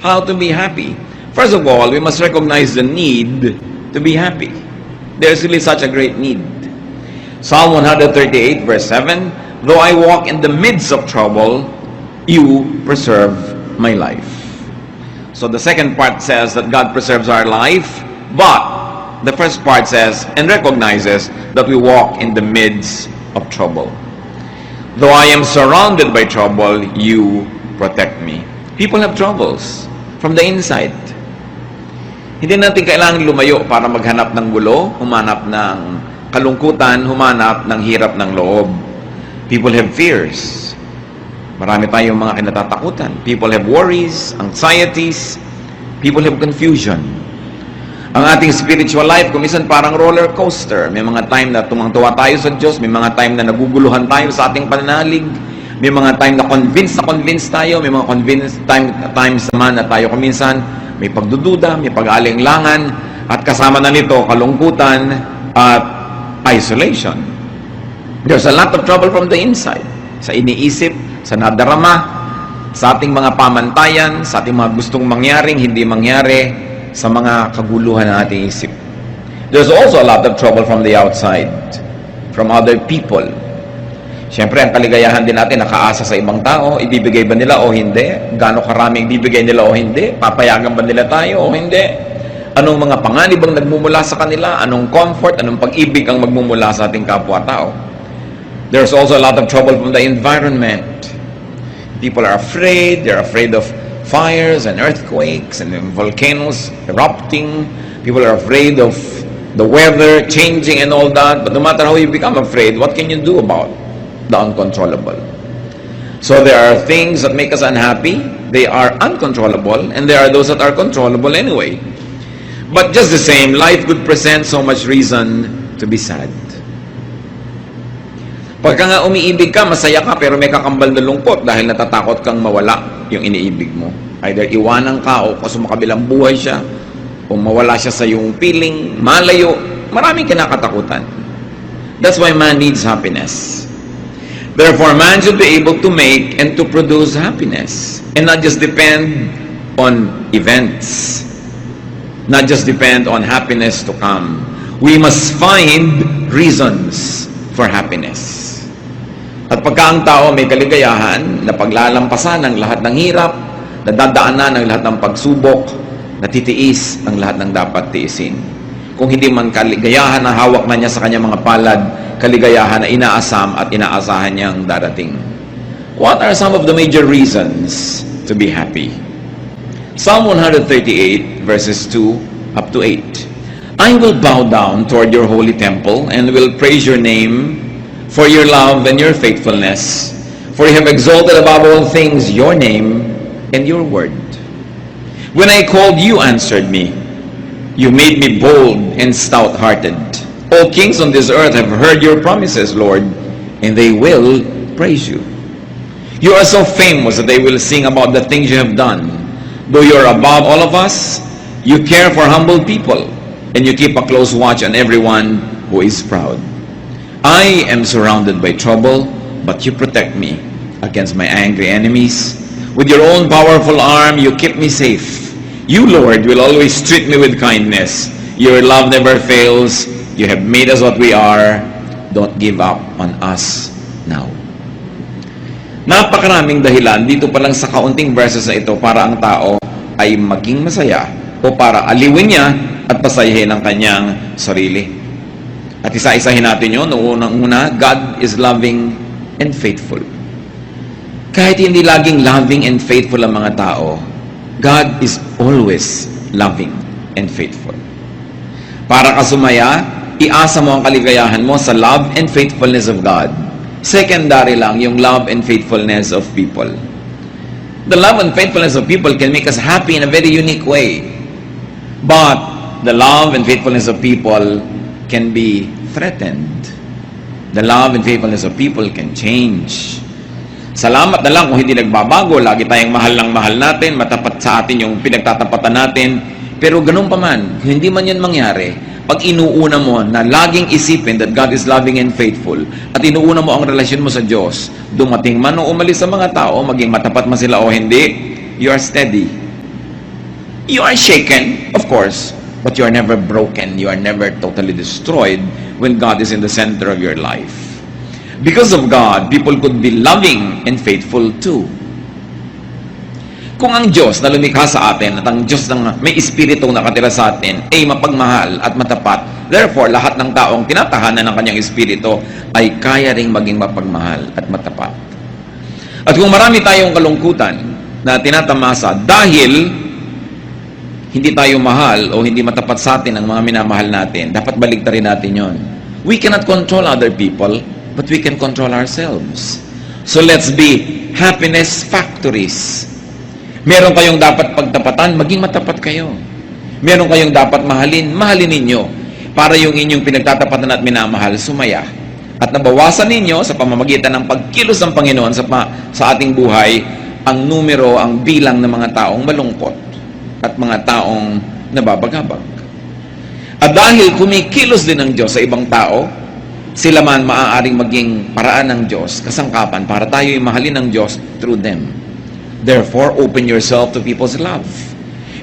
how to be happy. First of all, we must recognize the need to be happy. There's really such a great need. Psalm 138 verse 7, though I walk in the midst of trouble, you preserve my life. So the second part says that God preserves our life, but the first part says and recognizes that we walk in the midst of trouble. Though I am surrounded by trouble, you protect me. People have troubles from the inside. Hindi natin kailangan lumayo para maghanap ng gulo, humanap ng kalungkutan, humanap ng hirap ng loob. People have fears. Marami tayong mga kinatatakutan. People have worries, anxieties. People have confusion. Ang ating spiritual life, kuminsan parang roller coaster. May mga time na tumangtuwa tayo sa Diyos, may mga time na naguguluhan tayo sa ating pananalig, may mga time na convinced tayo, may mga times naman na tayo kuminsan may pagdududa, may pag-aalinlangan, at kasama na nito kalungkutan at isolation. There's a lot of trouble from the inside. Sa iniisip, sa nadarama, sa ating mga pamantayan, sa ating mga gustong mangyaring hindi mangyari, sa mga kaguluhan ng ating isip. There's also a lot of trouble from the outside, from other people. Siyempre, ang kaligayahan din natin nakaasa sa ibang tao. Ibibigay ba nila o hindi? Gaano karaming ibibigay nila o hindi? Papayagan ba nila tayo o hindi? Anong mga panganib ang nagmumula sa kanila? Anong comfort, anong pag-ibig ang magmumula sa ating kapwa-tao? There's also a lot of trouble from the environment. People are afraid. They're afraid of fires and earthquakes and volcanoes erupting. People are afraid of the weather changing and all that. But no matter how you become afraid, what can you do about the uncontrollable? So there are things that make us unhappy. They are uncontrollable, and there are those that are controllable anyway. But just the same, life could present so much reason to be sad. Pagka nga umiibig ka, masaya ka, pero may kakambal na lungkot dahil natatakot kang mawala yung iniibig mo. Either iwanan ka o sumakabilang buhay siya, o mawala siya sa iyong piling, malayo, maraming kinakatakutan. That's why man needs happiness. Therefore, man should be able to make and to produce happiness and not just depend on events, not just depend on happiness to come. We must find reasons for happiness. At pagka ang tao may kaligayahan na paglalampasan ng lahat ng hirap, nadadaanan ng lahat ng pagsubok, natitiis ang lahat ng dapat tiisin. Kung hindi man kaligayahan na hawak na niya sa kanyang mga palad, kaligayahan na inaasam at inaasahan niyang darating. What are some of the major reasons to be happy? Psalm 138 verses 2 up to 8. I will bow down toward your holy temple and will praise your name for your love and your faithfulness. For you have exalted above all things your name and your word. When I called, you answered me. You made me bold and stout-hearted. All kings on this earth have heard your promises, Lord, and they will praise you. You are so famous that they will sing about the things you have done. Though you are above all of us, you care for humble people, and you keep a close watch on everyone who is proud. I am surrounded by trouble, but you protect me against my angry enemies. With your own powerful arm, you keep me safe. You, Lord, will always treat me with kindness. Your love never fails. You have made us what we are. Don't give up on us now. Napakaraming dahilan dito pa lang sa kaunting verses na ito para ang tao ay maging masaya o para aliwin niya at pasayahin ang kanyang sarili. At isa-isahin natin yun. Unang-una, God is loving and faithful. Kahit hindi laging loving and faithful ang mga tao, God is always loving and faithful. Para ka sumaya, iasa mo ang kaligayahan mo sa love and faithfulness of God. Secondary lang yung love and faithfulness of people. The love and faithfulness of people can make us happy in a very unique way. But the love and faithfulness of people can be threatened. The love and faithfulness of people can change. Salamat na lang kung hindi nagbabago. Lagi tayong mahal ng mahal natin, matapat sa atin yung pinagtatapatan natin. Pero ganun pa man, hindi man yan mangyari, pag inuuna mo na laging isipin that God is loving and faithful, at inuuna mo ang relasyon mo sa Diyos, dumating man o umalis sa mga tao, maging matapat man sila o hindi, you are steady. You are shaken, of course, but you are never broken. You are never totally destroyed when God is in the center of your life. Because of God, people could be loving and faithful too. Kung ang Diyos na lumikha sa atin at ang Diyos na may Espiritu nakatira sa atin ay mapagmahal at matapat, therefore, lahat ng taong tinatahanan ng kanyang Espiritu ay kaya ring maging mapagmahal at matapat. At kung marami tayong kalungkutan na tinatamasa dahil hindi tayo mahal o hindi matapat sa atin ang mga minamahal natin, dapat baligtarin natin yon. We cannot control other people, but we can control ourselves. So let's be happiness factories. Meron kayong dapat pagtapatan, maging matapat kayo. Meron kayong dapat mahalin, mahalin ninyo. Para yung inyong pinagtatapatan at minamahal, sumaya. At nabawasan ninyo sa pamamagitan ng pagkilos ng Panginoon sa ating buhay, ang numero, ang bilang ng mga taong malungkot at mga taong nababagabag. At dahil kumikilos din ng Diyos sa ibang tao, sila man maaaring maging paraan ng Diyos, kasangkapan para tayo'y mahalin ng Diyos through them. Therefore, open yourself to people's love.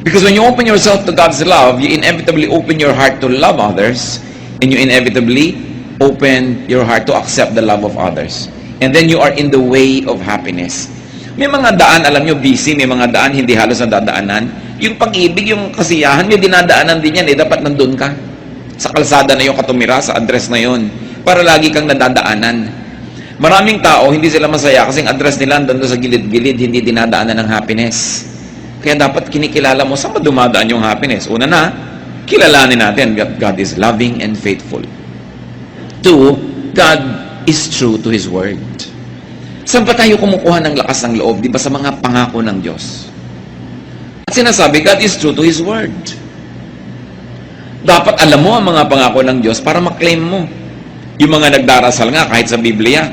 Because when you open yourself to God's love, you inevitably open your heart to love others, and you inevitably open your heart to accept the love of others. And then you are in the way of happiness. May mga daan, alam nyo, busy, may mga daan hindi halos nadadaanan. Yung pag-ibig, yung kasiyahan, may dinadaanan din yan, dapat nandun ka. Sa kalsada na yung katumira, sa address na yun, para lagi kang nadadaanan. Maraming tao, hindi sila masaya kasi ang address nila nandun sa gilid-gilid, hindi dinadaanan ng happiness. Kaya dapat kinikilala mo, saan ba dumadaan yung happiness? Una na, kilalanin natin that God is loving and faithful. Two, God is true to His Word. Saan pa tayo kumukuha ng lakas ng loob? Di ba sa mga pangako ng Diyos? At sinasabi, God is true to His Word. Dapat alam mo ang mga pangako ng Diyos para maklaim mo. Yung mga nagdarasal nga, kahit sa Biblia,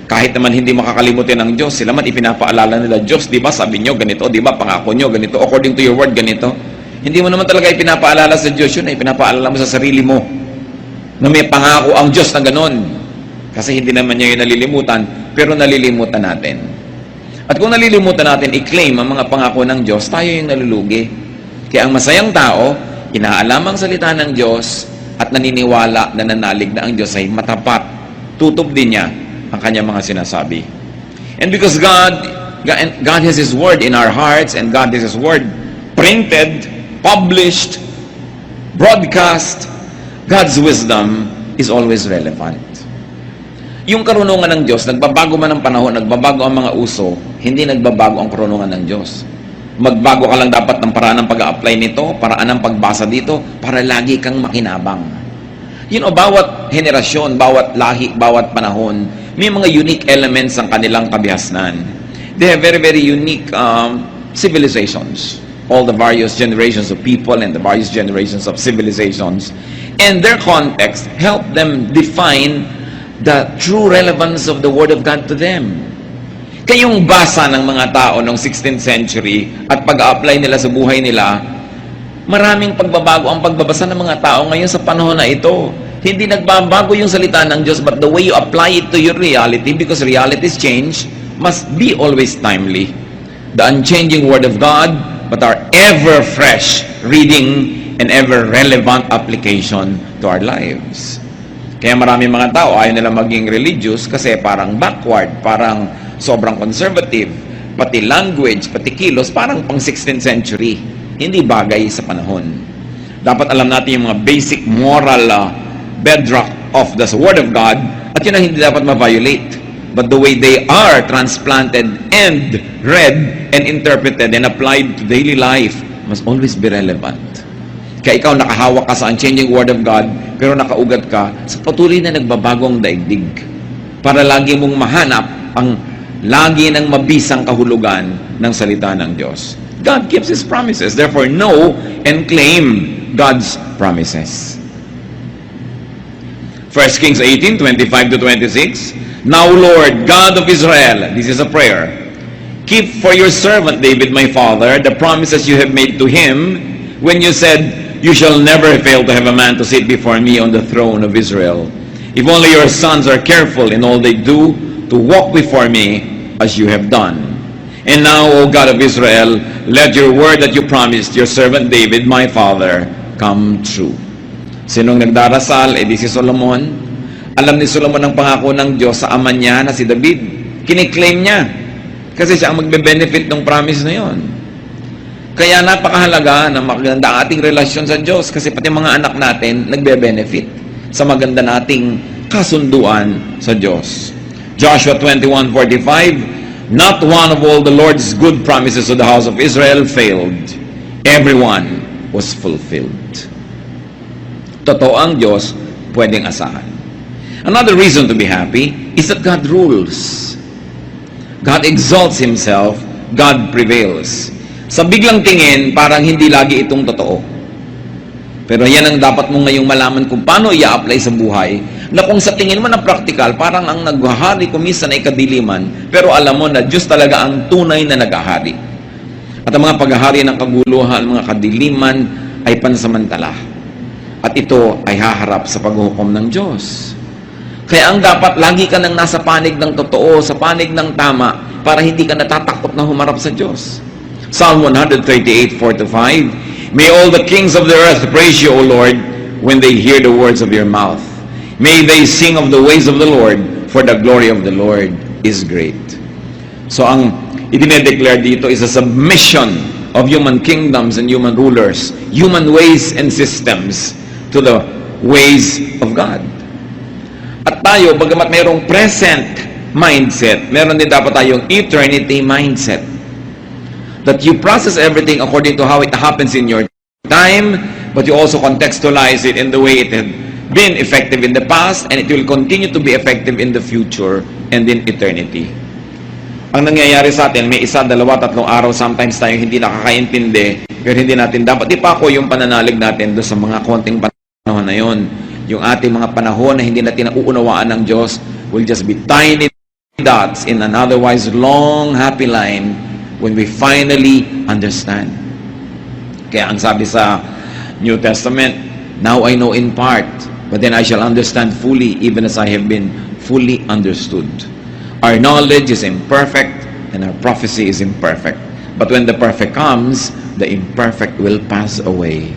kahit naman hindi makakalimutin ng Diyos, sila man ipinapaalala nila, Diyos, di ba sabi nyo ganito, di ba pangako nyo ganito, according to your word ganito. Hindi mo naman talaga ipinapaalala sa Diyos yun, ipinapaalala mo sa sarili mo na may pangako ang Diyos na ganon. Kasi hindi naman niya yung nalilimutan, pero nalilimutan natin. At kung nalilimutan natin i-claim ang mga pangako ng Diyos, tayo yung nalulugi. Kaya ang masayang tao, inaalam ang salita ng Diyos at naniniwala na nanalig na ang Diyos ay matapat. Tutup din niya ang kanyang mga sinasabi. And because God has His Word in our hearts, and God has His Word printed, published, broadcast, God's wisdom is always relevant. Yung karunungan ng Diyos, nagbabago man ang panahon, nagbabago ang mga uso, hindi nagbabago ang karunungan ng Diyos. Magbago ka lang dapat ng paraan ng pag-a-apply nito, paraan ng pagbasa dito, para lagi kang makinabang. You know, bawat henerasyon, bawat lahi, bawat panahon, may mga unique elements ang kanilang kabihasnan. They have very, very unique civilizations. All the various generations of people and the various generations of civilizations. And their context help them define the true relevance of the Word of God to them. Kayong basa ng mga tao noong 16th century at pag-a-apply nila sa buhay nila, maraming pagbabago ang pagbabasa ng mga tao ngayon sa panahon na ito. Hindi nagbabago yung salita ng Diyos, but the way you apply it to your reality, because realities change, must be always timely. The unchanging Word of God, but our ever fresh reading and ever relevant application to our lives. Kaya maraming mga tao ayaw nila maging religious kasi parang backward, parang sobrang conservative, pati language, pati kilos, parang pang 16th century. Hindi bagay sa panahon. Dapat alam natin yung mga basic moral bedrock of the Word of God at yun ang hindi dapat ma-violate. But the way they are transplanted and read and interpreted and applied to daily life must always be relevant. Kaya ikaw nakahawak ka sa unchanging Word of God, pero nakaugat ka sa patuloy na nagbabagong daigdig. Para lagi mong mahanap ang lagi ng mabisang kahulugan ng salita ng Diyos. God keeps His promises. Therefore, know and claim God's promises. 1 Kings 18, 25 to 26. Now, Lord, God of Israel, this is a prayer, keep for your servant David, my father, the promises you have made to him when you said, you shall never fail to have a man to sit before me on the throne of Israel. If only your sons are careful in all they do to walk before me as you have done. And now, O God of Israel, let your word that you promised your servant David, my father, come true. Sinong nagdarasal? Di si Solomon. Alam ni Solomon ang pangako ng Diyos sa ama niya na si David. Kiniklaim niya. Kasi siya ang magbe-benefit ng promise na yon. Kaya napakahalaga na maganda ang ating relasyon sa Diyos kasi pati mga anak natin nagbe-benefit sa maganda nating kasunduan sa Diyos. Joshua 21:45, not one of all the Lord's good promises to the house of Israel failed. Everyone was fulfilled. Totoo ang Diyos, pwedeng asahan. Another reason to be happy is that God rules. God exalts Himself, God prevails. Sa biglang tingin, parang hindi lagi itong totoo. Pero yan ang dapat mo ngayong malaman kung paano i-apply sa buhay, na kung sa tingin mo na practical, parang ang naghahari kumisa na ikadiliman, pero alam mo na Diyos talaga ang tunay na naghahari. At ang mga paghahari ng kaguluhan, mga kadiliman, ay pansamantala. At ito ay haharap sa paghukom ng Diyos. Kaya ang dapat, lagi ka nang nasa panig ng totoo, sa panig ng tama, para hindi ka natatakot na humarap sa Diyos. Psalm 138:4-5, may all the kings of the earth praise you, O Lord, when they hear the words of your mouth. May they sing of the ways of the Lord, for the glory of the Lord is great. So ang idinedeclare dito is a submission of human kingdoms and human rulers, human ways and systems to the ways of God. At tayo, bagamat mayroong present mindset, meron din dapat tayong eternity mindset. That you process everything according to how it happens in your time, but you also contextualize it in the way it had been effective in the past, and it will continue to be effective in the future and in eternity. Ang nangyayari sa atin, may isa, dalawa, tatlong araw, sometimes tayo hindi nakakaintindi, pero hindi natin dapat ipako yung pananalig natin doon sa mga konting panahon na yun. Yung ating mga panahon na hindi natin nauunawaan ng Diyos will just be tiny dots in an otherwise long, happy line when we finally understand. Kaya ang sabi sa New Testament, now I know in part, but then I shall understand fully, even as I have been fully understood. Our knowledge is imperfect, and our prophecy is imperfect. But when the perfect comes, the imperfect will pass away.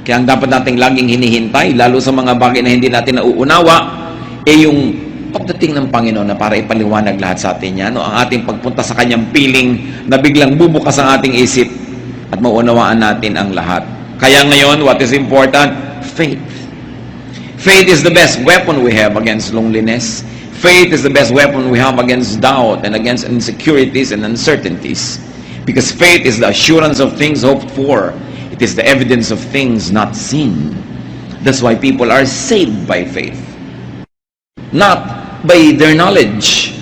Kaya ang dapat nating laging hinihintay, lalo sa mga bagay na hindi natin nauunawa, yung pagdating ng Panginoon na para ipaliwanag lahat sa atin yan, no? Ang ating pagpunta sa Kanyang piling na biglang bubukas ang ating isip at maunawaan natin ang lahat. Kaya ngayon, what is important? Faith. Faith is the best weapon we have against loneliness. Faith is the best weapon we have against doubt and against insecurities and uncertainties. Because faith is the assurance of things hoped for. It is the evidence of things not seen. That's why people are saved by faith, not by their knowledge.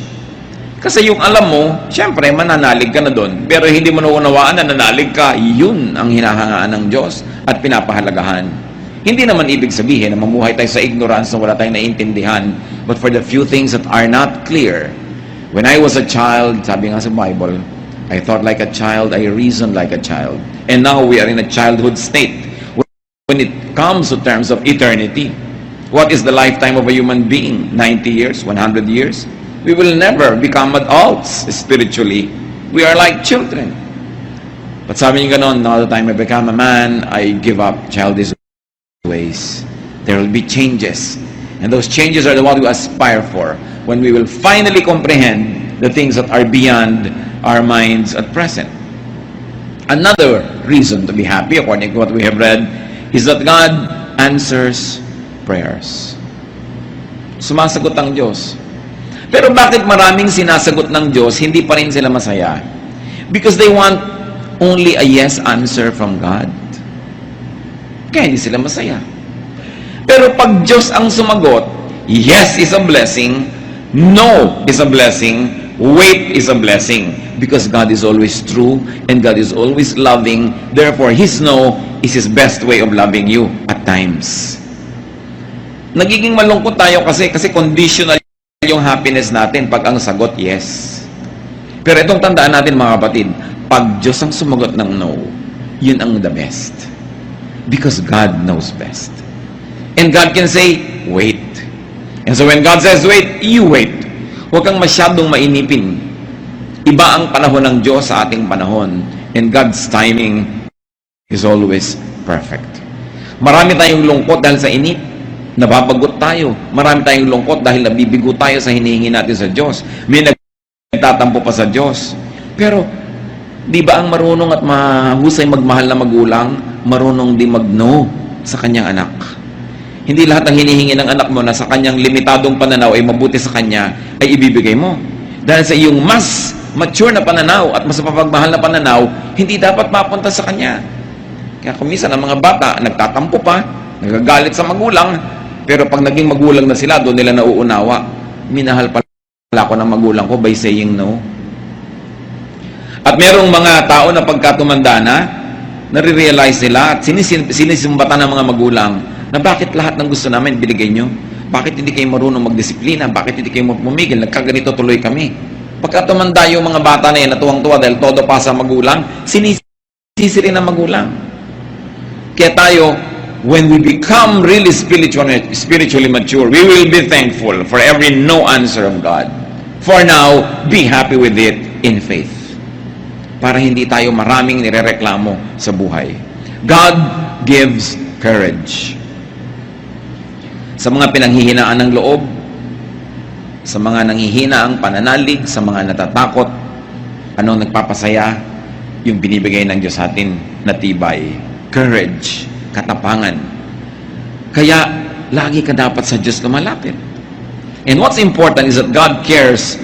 Kasi yung alam mo, syempre mananalig ka na doon, pero hindi mo naunawaan na nanalig ka, yun ang hinahangaan ng Diyos at pinapahalagahan. Hindi naman ibig sabihin na mamuhay tayo sa ignorance na wala tayong naiintindihan, but for the few things that are not clear. When I was a child, sabi nga sa Bible, I thought like a child, I reasoned like a child. And now we are in a childhood state. When it comes to terms of eternity, what is the lifetime of a human being? 90 years? 100 years? We will never become adults spiritually. We are like children. But sabi niya ganon, now the time I become a man, I give up childish ways. There will be changes. And those changes are the ones we aspire for when we will finally comprehend the things that are beyond our minds at present. Another reason to be happy, according to what we have read, is that God answers prayers. Sumasagot ang Diyos. Pero bakit maraming sinasagot ng Diyos, hindi pa rin sila masaya? Because they want only a yes answer from God. Kaya hindi sila masaya. Pero pag Diyos ang sumagot, yes is a blessing, no is a blessing, wait is a blessing. Because God is always true and God is always loving. Therefore, His no is His best way of loving you at times. Nagiging malungkot tayo kasi conditional yung happiness natin pag ang sagot yes. Pero itong tandaan natin mga kapatid, pag Diyos ang sumagot ng no, yun ang the best. Because God knows best. And God can say, wait. And so when God says wait, you wait. Huwag kang masyadong mainipin. Iba ang panahon ng Diyos sa ating panahon. And God's timing is always perfect. Marami tayong lungkot dahil sa init. Nababagot tayo. Marami tayong lungkot dahil nabibigo tayo sa hinihingi natin sa Diyos. May nagtatampo pa sa Diyos. Pero, di ba ang marunong at mahusay magmahal na magulang, marunong din mag-no sa kanyang anak? Hindi lahat ng hinihingi ng anak mo na sa kanyang limitadong pananaw ay mabuti sa kanya, ay ibibigay mo. Dahil sa iyong mas mature na pananaw at mas mapagmahal na pananaw, hindi dapat mapunta sa kanya. Kaya kung minsan ang mga bata, nagtatampo pa, nagagalit sa magulang, pero pag naging magulang na sila, doon nila nauunawa. Minahal pala ako ng magulang ko by saying no. At merong mga tao na pagkatumanda na, nare-realize nila at sinisimbatan ng mga magulang na bakit lahat ng gusto namin binigay nyo? Bakit hindi kayo marunong magdisiplina? Bakit hindi kayo pumigil? Nagkaganito tuloy kami. Pagkatumanda yung mga bata na yan, natuwang-tuwa dahil todo pa sa magulang, sinisisi rin ng magulang. Kaya tayo, when we become really spiritually mature, we will be thankful for every no answer of God. For now, be happy with it in faith. Para hindi tayo maraming nirereklamo sa buhay. God gives courage. Sa mga pinanghihinaan ng loob, sa mga nanghihina ang pananalig, sa mga natatakot, anong nagpapasaya? Yung binibigay ng Diyos sa atin na tibay. Courage, katapangan. Kaya, lagi ka dapat sa Diyos lumalapit. And what's important is that God cares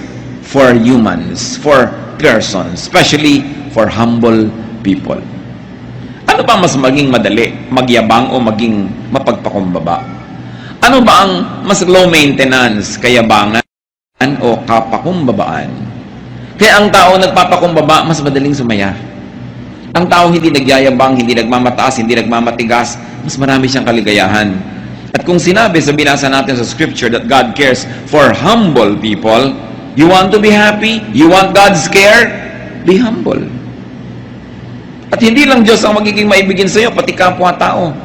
for humans, for persons, especially for humble people. Ano ba mas maging madali? Magyabang o maging mapagpakumbaba? Ano ba ang mas low maintenance? Kayabangan o kapakumbabaan? Kaya ang tao nagpapakumbaba, mas madaling sumaya. Ang tao hindi nagyayabang, hindi nagmamataas, hindi nagmamatigas, mas marami siyang kaligayahan. At kung sinabi sa binasa natin sa scripture that God cares for humble people, you want to be happy? You want God's care? Be humble. At hindi lang Diyos ang magiging maibigin sa iyo, pati kapwa-tao.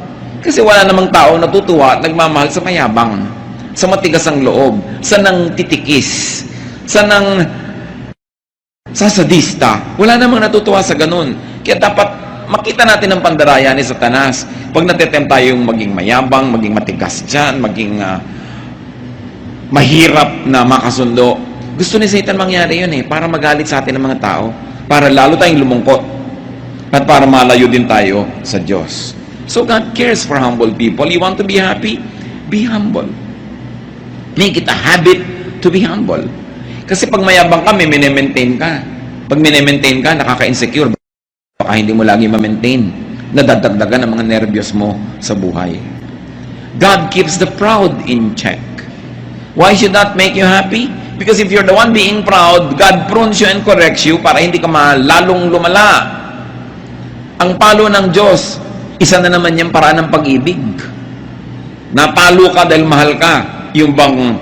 Kasi wala namang tao natutuwa at nagmamahal sa mayabang, sa matigas ang loob, sa nang titikis, sa nang sasadista. Wala namang natutuwa sa ganun. Kaya dapat makita natin ang pandaraya ni Satanas. Pag natetempt tayong maging mayabang, maging matigas dyan, maging mahirap na makasundo, gusto ni Satan mangyari yun para magalit sa atin ng mga tao, para lalo tayong lumungkot, at para malayo din tayo sa Diyos. So God cares for humble people. You want to be happy? Be humble. Make it a habit to be humble. Kasi pag mayabang ka, may minemaintain ka. Pag minemaintain ka, nakaka-insecure. Baka hindi mo lagi ma-maintain. Nadadagdagan ang mga nervyos mo sa buhay. God keeps the proud in check. Why should that make you happy? Because if you're the one being proud, God prunes you and corrects you para hindi ka lalong lumala. Ang palo ng Diyos, isa na naman yung paraan ng pag-ibig. Napalo ka dahil mahal ka. Yung bang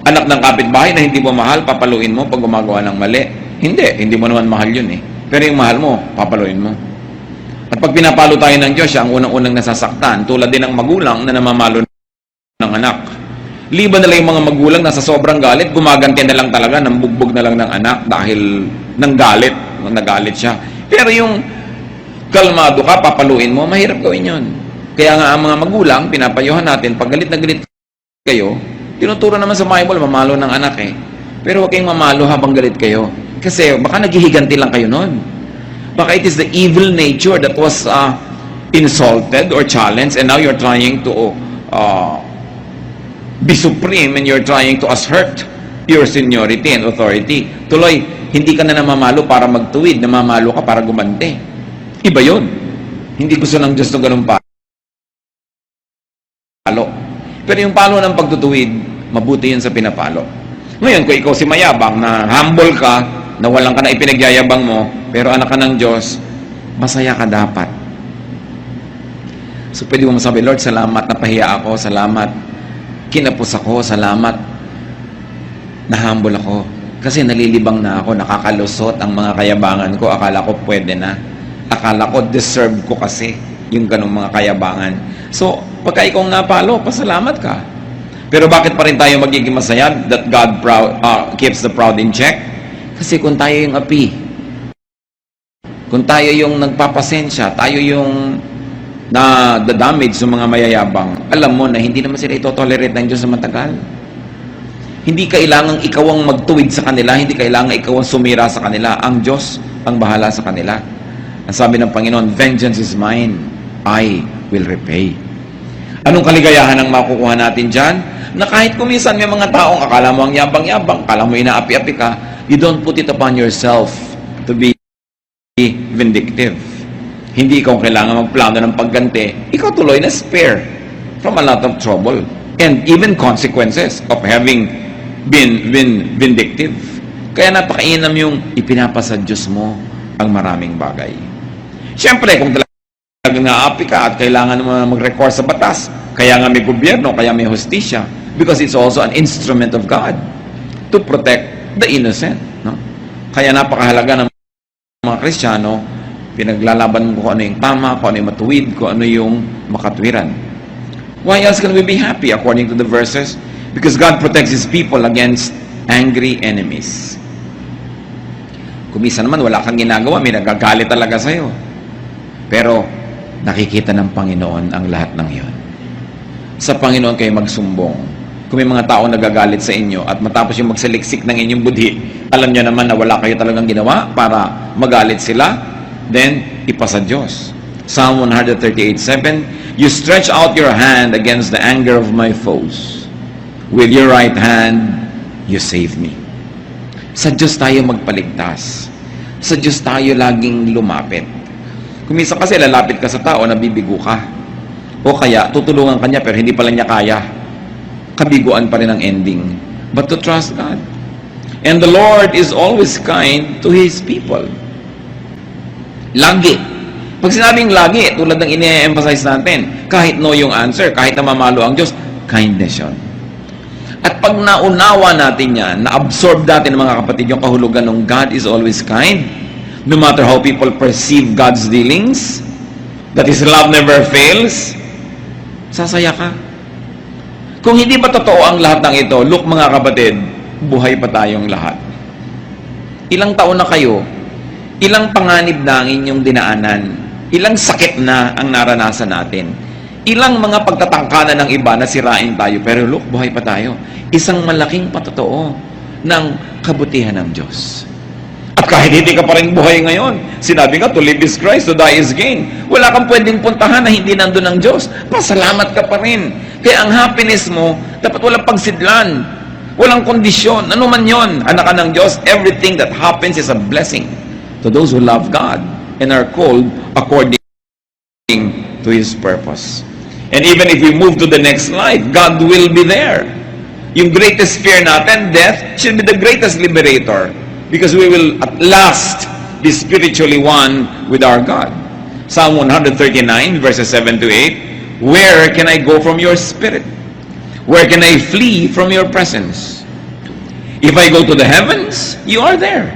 anak ng kapitbahay na hindi mo mahal, papaluin mo pag gumagawa ng mali. Hindi mo naman mahal yun Pero yung mahal mo, papaluin mo. At pag pinapalo tayo ng Diyos, siya ang unang-unang nasasaktan. Tulad din ng magulang na namamalo ng anak. Liban na lang yung mga magulang na sa sobrang galit, gumaganti na lang talaga, nambugbog na lang ng anak dahil nagalit siya. Pero yung kalmado ka, papaluin mo, mahirap gawin yun. Kaya nga ang mga magulang, pinapayuhan natin, pag galit na galit kayo, tinuturo naman sa Bible, mamalo ng anak Pero huwag kayong mamalo habang galit kayo. Kasi baka naghihiganti lang kayo noon. Baka it is the evil nature that was insulted or challenged and now you're trying to be supreme and you're trying to assert your seniority and authority. Tuloy, hindi ka na namamalo para magtuwid, namamalo ka para gumante. Iba yun. Hindi gusto ng Diyos ng ganun palo. Pero yung palo ng pagtutuwid, mabuti yun sa pinapalo. Ngayon, kung ikaw si mayabang na humble ka, na walang ka na ipinagyayabang mo, pero anak ka ng Diyos, masaya ka dapat. So pwede mo masabi, Lord, salamat, napahiya ako, salamat, kinapos ako, salamat, na humble ako. Kasi nalilibang na ako, nakakalusot ang mga kayabangan ko, akala ko pwede na. Akala ko, deserve ko kasi yung ganong mga kayabangan. So, pagka ikaw napalo, pasalamat ka. Pero bakit pa rin tayo magiging masaya that God keeps the proud in check? Kasi kung tayo yung api, kung tayo yung nagpapasensya, tayo yung na-damage sa mga mayayabang, alam mo na hindi naman sila ito-tolerate ng Diyos sa matagal. Hindi kailangang ikaw ang magtuwid sa kanila, hindi kailangang ikaw ang sumira sa kanila. Ang Diyos ang bahala sa kanila. Ang sabi ng Panginoon, vengeance is mine, I will repay. Anong kaligayahan ang makukuha natin dyan? Na kahit kuminsan may mga taong akala mo ang yabang-yabang, akala mo inaapi-api ka, you don't put it upon yourself to be vindictive. Hindi ikaw kailangan magplano ng pagganti. Ikaw tuloy na spare from a lot of trouble and even consequences of having been vindictive. Kaya napakainam yung ipinapasa Diyos mo ang maraming bagay. Siyempre, kung talagang naapi ka at kailangan mo mag-recourse sa batas, kaya nga may gobyerno, kaya may hustisya, because it's also an instrument of God to protect the innocent. No? Kaya napakahalaga ng mga Kristiyano, pinaglalaban mo kung ano yung tama, kung ano yung matuwid, kung ano yung makatwiran. Why else can we be happy according to the verses? Because God protects His people against angry enemies. Kumisa naman, wala kang ginagawa, may nagagalit talaga sa'yo. Pero, nakikita ng Panginoon ang lahat ng iyon. Sa Panginoon kayo magsumbong. Kung may mga tao nagagalit sa inyo at matapos yung magsaliksik ng inyong budhi, alam niyo naman na wala kayo talagang ginawa para magalit sila, then ipasa Diyos. Psalm 138:7, you stretch out your hand against the anger of my foes. With your right hand, you save me. Sa Diyos tayo magpaligtas. Sa Diyos tayo laging lumapit. Kung minsan kasi lalapit ka sa tao, nabibigo ka. O kaya, tutulungan ka niya pero hindi pala niya kaya. Kabiguan pa rin ang ending. But to trust God. And the Lord is always kind to His people. Lagi. Pag sinabing lagi, tulad ng ini-emphasize natin, kahit no yung answer, kahit na mamalo ang Diyos, kindness yun. At pag naunawa natin yan, na-absorb natin mga kapatid yung kahulugan ng God is always kind, no matter how people perceive God's dealings, that His love never fails, sasaya ka. Kung hindi pa totoo ang lahat ng ito, look mga kapatid, buhay pa tayong lahat. Ilang taon na kayo, ilang panganib na ang inyong dinaanan, ilang sakit na ang naranasan natin, ilang mga pagtatangkanan ng iba na sirain tayo, pero look, buhay pa tayo. Isang malaking patotoo ng kabutihan ng Diyos. At kahit hindi ka pa rin buhay ngayon, sinabi nga, to live is Christ, to die is gain. Wala kang pwedeng puntahan na hindi nandun ang Diyos. Pasalamat ka pa rin. Kaya ang happiness mo, dapat walang pagsidlan, walang kondisyon. Ano man yon, anak ka ng Diyos, everything that happens is a blessing to those who love God and are called according to His purpose. And even if we move to the next life, God will be there. Yung greatest fear natin, death, should be the greatest liberator. Because we will at last be spiritually one with our God. Psalm 139, verses 7 to 8, where can I go from your spirit? Where can I flee from your presence? If I go to the heavens, you are there.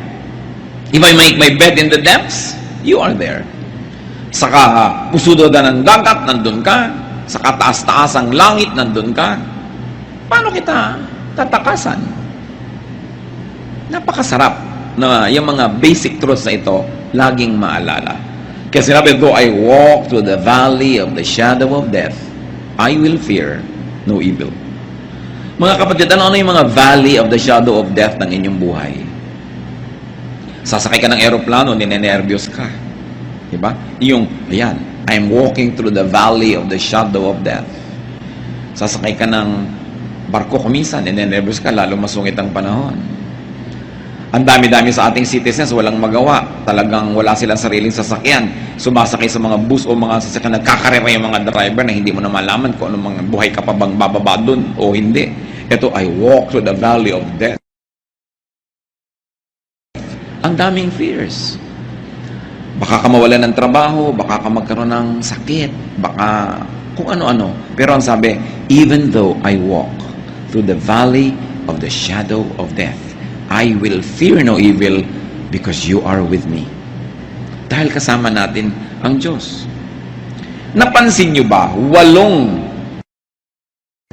If I make my bed in the depths, you are there. Sa pusudodan ng dagat, nandun ka. Sa kataas-taas ang langit, nandun ka. Paano kita tatakasan? Napakasarap na yung mga basic truths na ito laging maalala. Kasi sinabi, though I walk through the valley of the shadow of death, I will fear no evil. Mga kapatid, ano yung mga valley of the shadow of death ng inyong buhay? Sasakay ka ng aeroplano, ninenervyos ka. Diba? Yung, ayan, I'm walking through the valley of the shadow of death. Sasakay ka ng barko kumisan, ninenervyos ka, lalo masungit ang panahon. Ang dami-dami sa ating citizens, walang magawa. Talagang wala silang sariling sasakyan. Sumasakay sa mga bus o mga sasakyan, nagkakarera yung mga driver na hindi mo na malaman kung anong mga buhay ka pa bang bababa dun o hindi. Ito, I walk through the valley of death. Ang daming fears. Baka ka mawalan ng trabaho, baka ka magkaroon ng sakit, baka kung ano-ano. Pero ang sabi, even though I walk through the valley of the shadow of death, I will fear no evil because you are with me. Dahil kasama natin ang Diyos. Napansin nyo ba, 8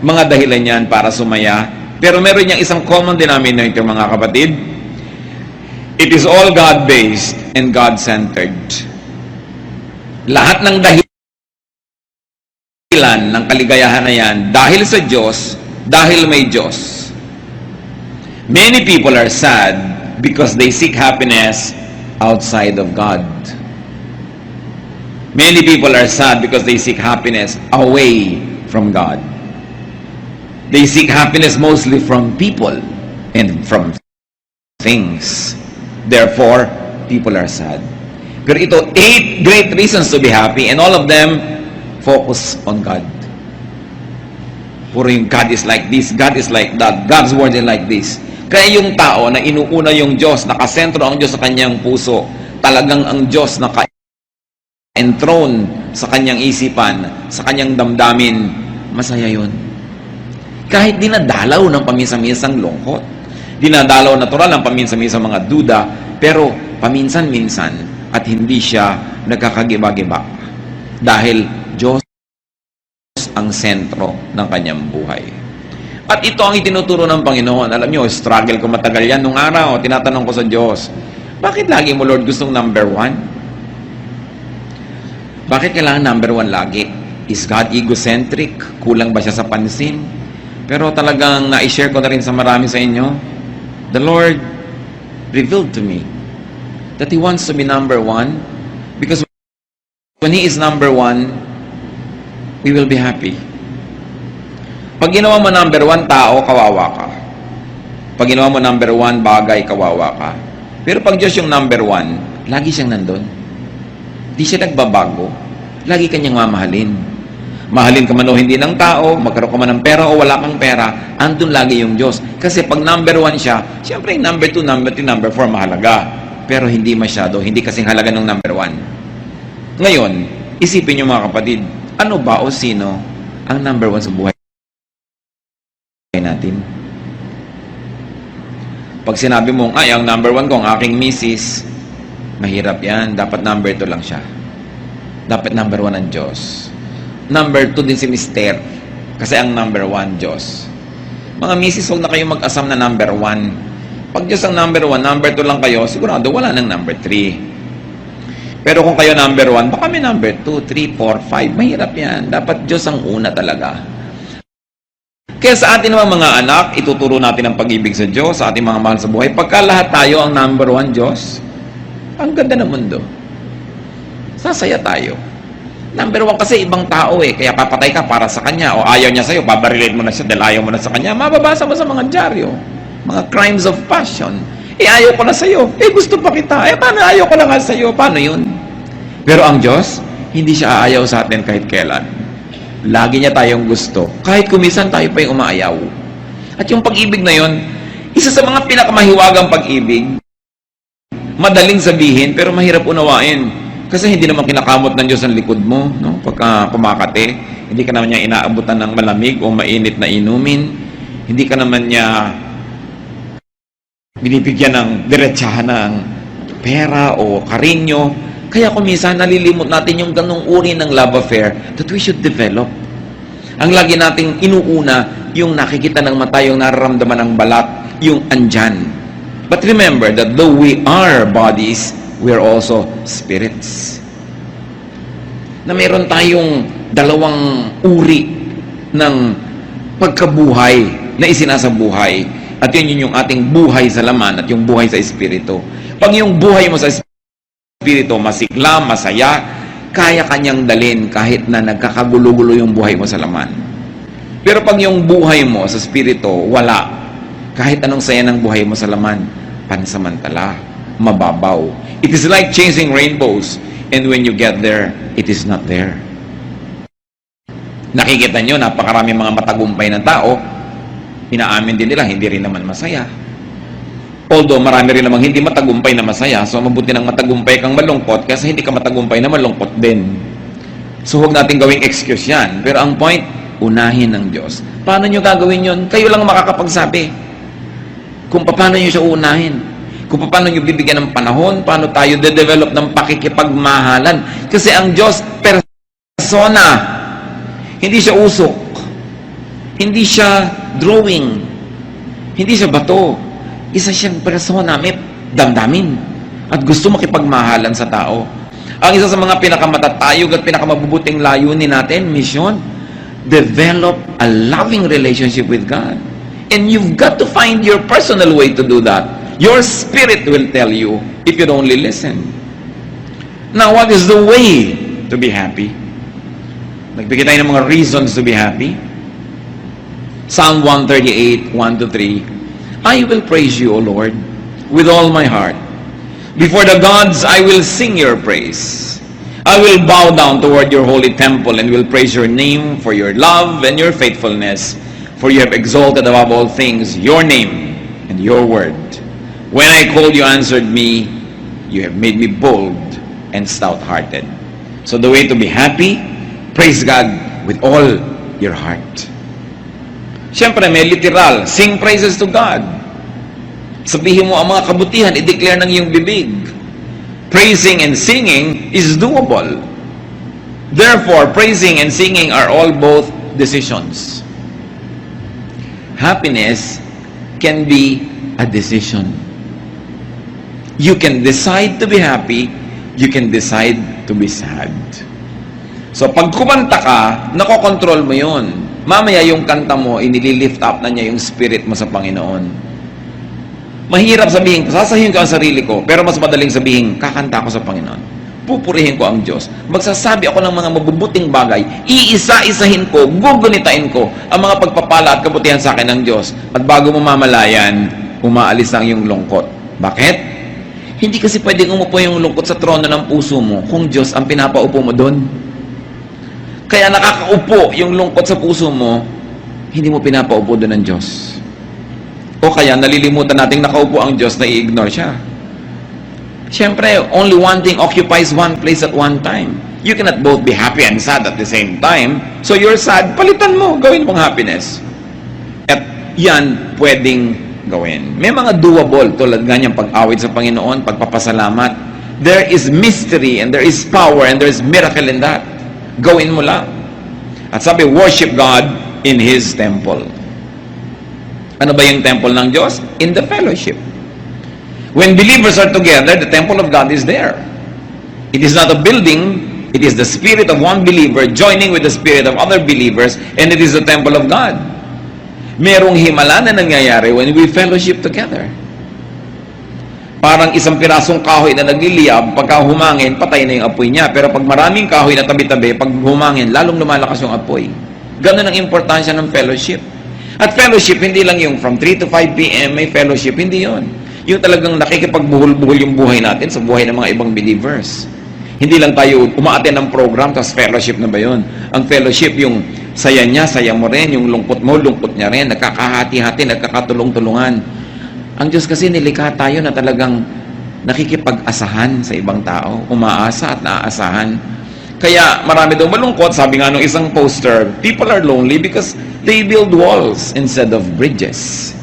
mga dahilan yan para sumaya, pero meron niyang isang common denominator, mga kapatid. It is all God-based and God-centered. Lahat ng dahilan ng kaligayahan na yan, dahil sa Diyos, dahil may Diyos. Many people are sad because they seek happiness outside of God. Many people are sad because they seek happiness away from God. They seek happiness mostly from people and from things. Therefore, people are sad. Pero ito, 8 great reasons to be happy, and all of them focus on God. Puro yung God is like this, God is like that, God's word is like this. Kaya yung tao na inuuna yung Diyos, nakasentro ang Diyos sa kanyang puso, talagang ang Diyos naka-enthroned sa kanyang isipan, sa kanyang damdamin, masaya yun. Kahit dinadalaw ng paminsan-minsang lungkot, dinadalaw natural ng paminsan-minsang mga duda, pero paminsan-minsan at hindi siya nagkakagiba-giba. Dahil Diyos ang sentro ng kanyang buhay. At ito ang itinuturo ng Panginoon. Alam nyo, struggle ko matagal yan nung araw. Tinatanong ko sa Diyos, bakit lagi mo, Lord, gustong number 1? Bakit kailangan number 1 lagi? Is God egocentric? Kulang ba siya sa pansin? Pero talagang na-share ko na rin sa marami sa inyo, the Lord revealed to me that He wants to be number 1 because when He is number 1, we will be happy. Pag ginawa mo number 1 tao, kawawa ka. Pag ginawa mo number 1 bagay, kawawa ka. Pero pag Diyos yung number 1, lagi siyang nandun. Di siya nagbabago. Lagi kanyang mamahalin. Mahalin ka man o hindi ng tao, magkaroon ka man ng pera o wala kang pera, andun lagi yung Diyos. Kasi pag number 1 siya, siyempre yung number 2, number 3, number 4 mahalaga. Pero hindi masyado, hindi kasing halaga ng number 1. Ngayon, isipin niyo mga kapatid, ano ba o sino ang number 1 sa buhay natin? Pag sinabi mong, ay, ang number 1 ko, ang aking misis, mahirap yan. Dapat number 2 lang siya. Dapat number 1 ang Diyos. Number 2 din si Mister. Kasi ang number 1, Diyos. Mga misis, huwag na kayong mag-asam na number 1. Pag Diyos ang number 1, number 2 lang kayo, sigurado wala nang number 3. Pero kung kayo number 1, baka may number 2, 3, 4, 5. Mahirap yan. Dapat Diyos ang una talaga. Kaya sa atin naman mga anak, ituturo natin ang pag-ibig sa Diyos, sa ating mga mahal sa buhay. Pagka lahat tayo ang number 1 Diyos, ang ganda ng mundo. Sasaya tayo. Number 1 kasi ibang tao kaya papatay ka para sa kanya, o ayaw niya sa'yo, babarilate mo na siya dahil ayaw mo na sa kanya. Mababasa mo sa mga dyaryo, mga crimes of passion. Ayaw ko na sa'yo. Gusto pa kita. Paano ayaw ko na nga sa'yo? Paano yun? Pero ang Diyos, hindi siya aayaw sa atin kahit kailan. Lagi niya tayong gusto. Kahit kumisan tayo pa yung umaayaw. At yung pag-ibig na yun, isa sa mga pinakamahiwagang pag-ibig, madaling sabihin, pero mahirap unawain. Kasi hindi naman kinakamot ng Diyos ang likod mo, no? Pagka kumakate, hindi ka naman niya inaabutan ng malamig o mainit na inumin. Hindi ka naman niya binibigyan ng diretsahan ng pera o karinyo. Kaya kuminsan nalilimot natin yung ganong uri ng love affair that we should develop. Ang lagi nating inuuna, yung nakikita ng mata, yung nararamdaman ng balat, yung andyan. But remember that though we are bodies, we are also spirits. Na meron tayong dalawang uri ng pagkabuhay na isinasabuhay. At yun yung ating buhay sa laman at yung buhay sa espiritu. Pag yung buhay mo sa espiritu, masigla, masaya, kaya kanyang dalhin kahit na nagkakagulo-gulo yung buhay mo sa laman. Pero pag yung buhay mo sa espiritu, wala. Kahit anong saya ng buhay mo sa laman, pansamantala, mababaw. It is like chasing rainbows, and when you get there, it is not there. Nakikita nyo, napakarami mga matagumpay na tao, inaamin din nila, hindi rin naman masaya. Although marami rin namang hindi matagumpay na masaya, so mabuti nang matagumpay kang malungkot kasi hindi ka matagumpay na malungkot din. So huwag natin gawing excuse yan. Pero ang point, unahin ng Diyos. Paano nyo gagawin yun? Kayo lang makakapagsabi. Kung paano nyo siya unahin. Kung paano nyo bibigyan ng panahon, paano tayo de-develop ng pakikipagmahalan. Kasi ang Diyos, persona. Hindi siya usok. Hindi siya drawing. Hindi siya bato. Isa siyang persona, may damdamin at gusto makipagmahalan sa tao. Ang isa sa mga pinakamatatayog at pinakamabubuting layunin natin, mission, develop a loving relationship with God. And you've got to find your personal way to do that. Your spirit will tell you if you'd only listen. Now, what is the way to be happy? Nagbigay tayo ng mga reasons to be happy. Psalm 138, 1-3. I will praise you, O Lord, with all my heart. Before the gods, I will sing your praise. I will bow down toward your holy temple and will praise your name for your love and your faithfulness, for you have exalted above all things your name and your word. When I called, you answered me. You have made me bold and stout-hearted. So the way to be happy, praise God with all your heart. Siyempre, may literal, sing praises to God. Sabihin mo ang mga kabutihan, i-declare ng iyong bibig. Praising and singing is doable. Therefore, praising and singing are all both decisions. Happiness can be a decision. You can decide to be happy, you can decide to be sad. So, pag kumanta ka, nakokontrol mo yun. Mamaya yung kanta mo, inililift up na niya yung spirit mo sa Panginoon. Mahirap sabihin, sasabihin ko ang sarili ko, pero mas madaling sabihin, kakanta ko sa Panginoon. Pupurihin ko ang Diyos. Magsasabi ako ng mga mabubuting bagay, iisa-isahin ko, gugunitain ko ang mga pagpapala at kabutihan sa akin ng Diyos. At bago mo mamalayan, umaalis ang iyong lungkot. Bakit? Hindi kasi pwedeng umupo yung lungkot sa trono ng puso mo kung Diyos ang pinapaupo mo doon. Kaya nakakaupo yung lungkot sa puso mo, hindi mo pinapaupo doon ng Diyos. O kaya nalilimutan nating nakaupo ang Diyos na i-ignore siya. Siyempre, only one thing occupies one place at one time. You cannot both be happy and sad at the same time. So you're sad, palitan mo, gawin mong happiness. At yan pwedeng gawin. May mga doable tulad ganyang pag-awit sa Panginoon, pagpapasalamat. There is mystery and there is power and there is miracle in that. Gawin mo lang. At sabi, worship God in His temple. Ano ba yung temple ng Diyos? In the fellowship. When believers are together, the temple of God is there. It is not a building, it is the spirit of one believer joining with the spirit of other believers, and it is the temple of God. Merong himala na nangyayari when we fellowship together. Parang isang pirasong kahoy na nagliliyab, pagka humangin, patay na yung apoy niya. Pero pag maraming kahoy na tabi-tabi, pag humangin, lalong lumalakas yung apoy. Ganun ang importansya ng fellowship. At fellowship, hindi lang yung from 3 to 5 p.m. may fellowship, hindi yon. Yung talagang nakikipagbuhol-buhol yung buhay natin sa buhay ng mga ibang believers. Hindi lang tayo umaaten ng program, tapos fellowship na ba yun? Ang fellowship, yung saya niya, saya mo rin, yung lungkot mo, lungkot niya rin, nagkakahati-hati, nagkakatulong-tulungan. Ang Diyos kasi nilikha tayo na talagang nakikipag-asahan sa ibang tao, umaasa at naaasahan. Kaya marami daw malungkot, sabi nga nung isang poster, people are lonely because they build walls instead of bridges.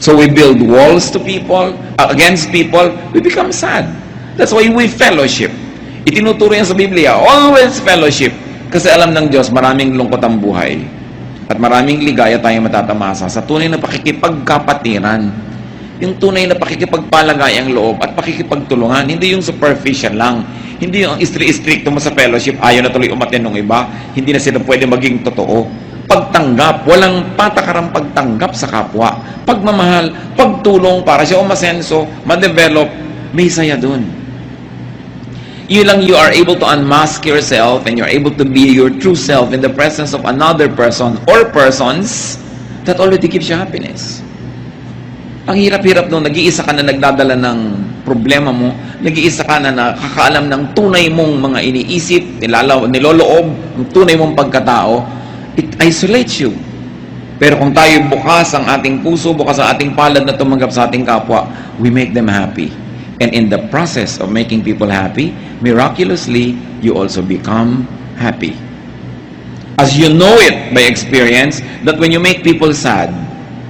So we build walls to people, against people, we become sad. That's why we fellowship. Itinuturo yan sa Biblia, always fellowship. Kasi alam ng Diyos, maraming lungkot ang buhay. At maraming ligaya tayong matatamasa sa tunay na pakikipagkapatiran. Yung tunay na pakikipagpalagay ang loob at pakikipagtulungan. Hindi yung superficial lang. Hindi yung strict mo sa fellowship, ayaw na tuloy umaten ng iba. Hindi na sila pwede maging totoo. Pagtanggap, walang patakarang pagtanggap sa kapwa. Pagmamahal, pagtulong para siya umasenso, ma-develop, may saya dun. You are able to unmask yourself and you're able to be your true self in the presence of another person or persons that already gives you happiness. Ang hirap-hirap nung nag-iisa ka na nagdadala ng problema mo, nag-iisa ka na nakakaalam ng tunay mong mga iniisip, niloloob, ang tunay mong pagkatao, it isolates you. Pero kung tayo bukas ang ating puso, bukas ang ating palad na tumanggap sa ating kapwa, we make them happy. And in the process of making people happy, miraculously, you also become happy. As you know it by experience, that when you make people sad,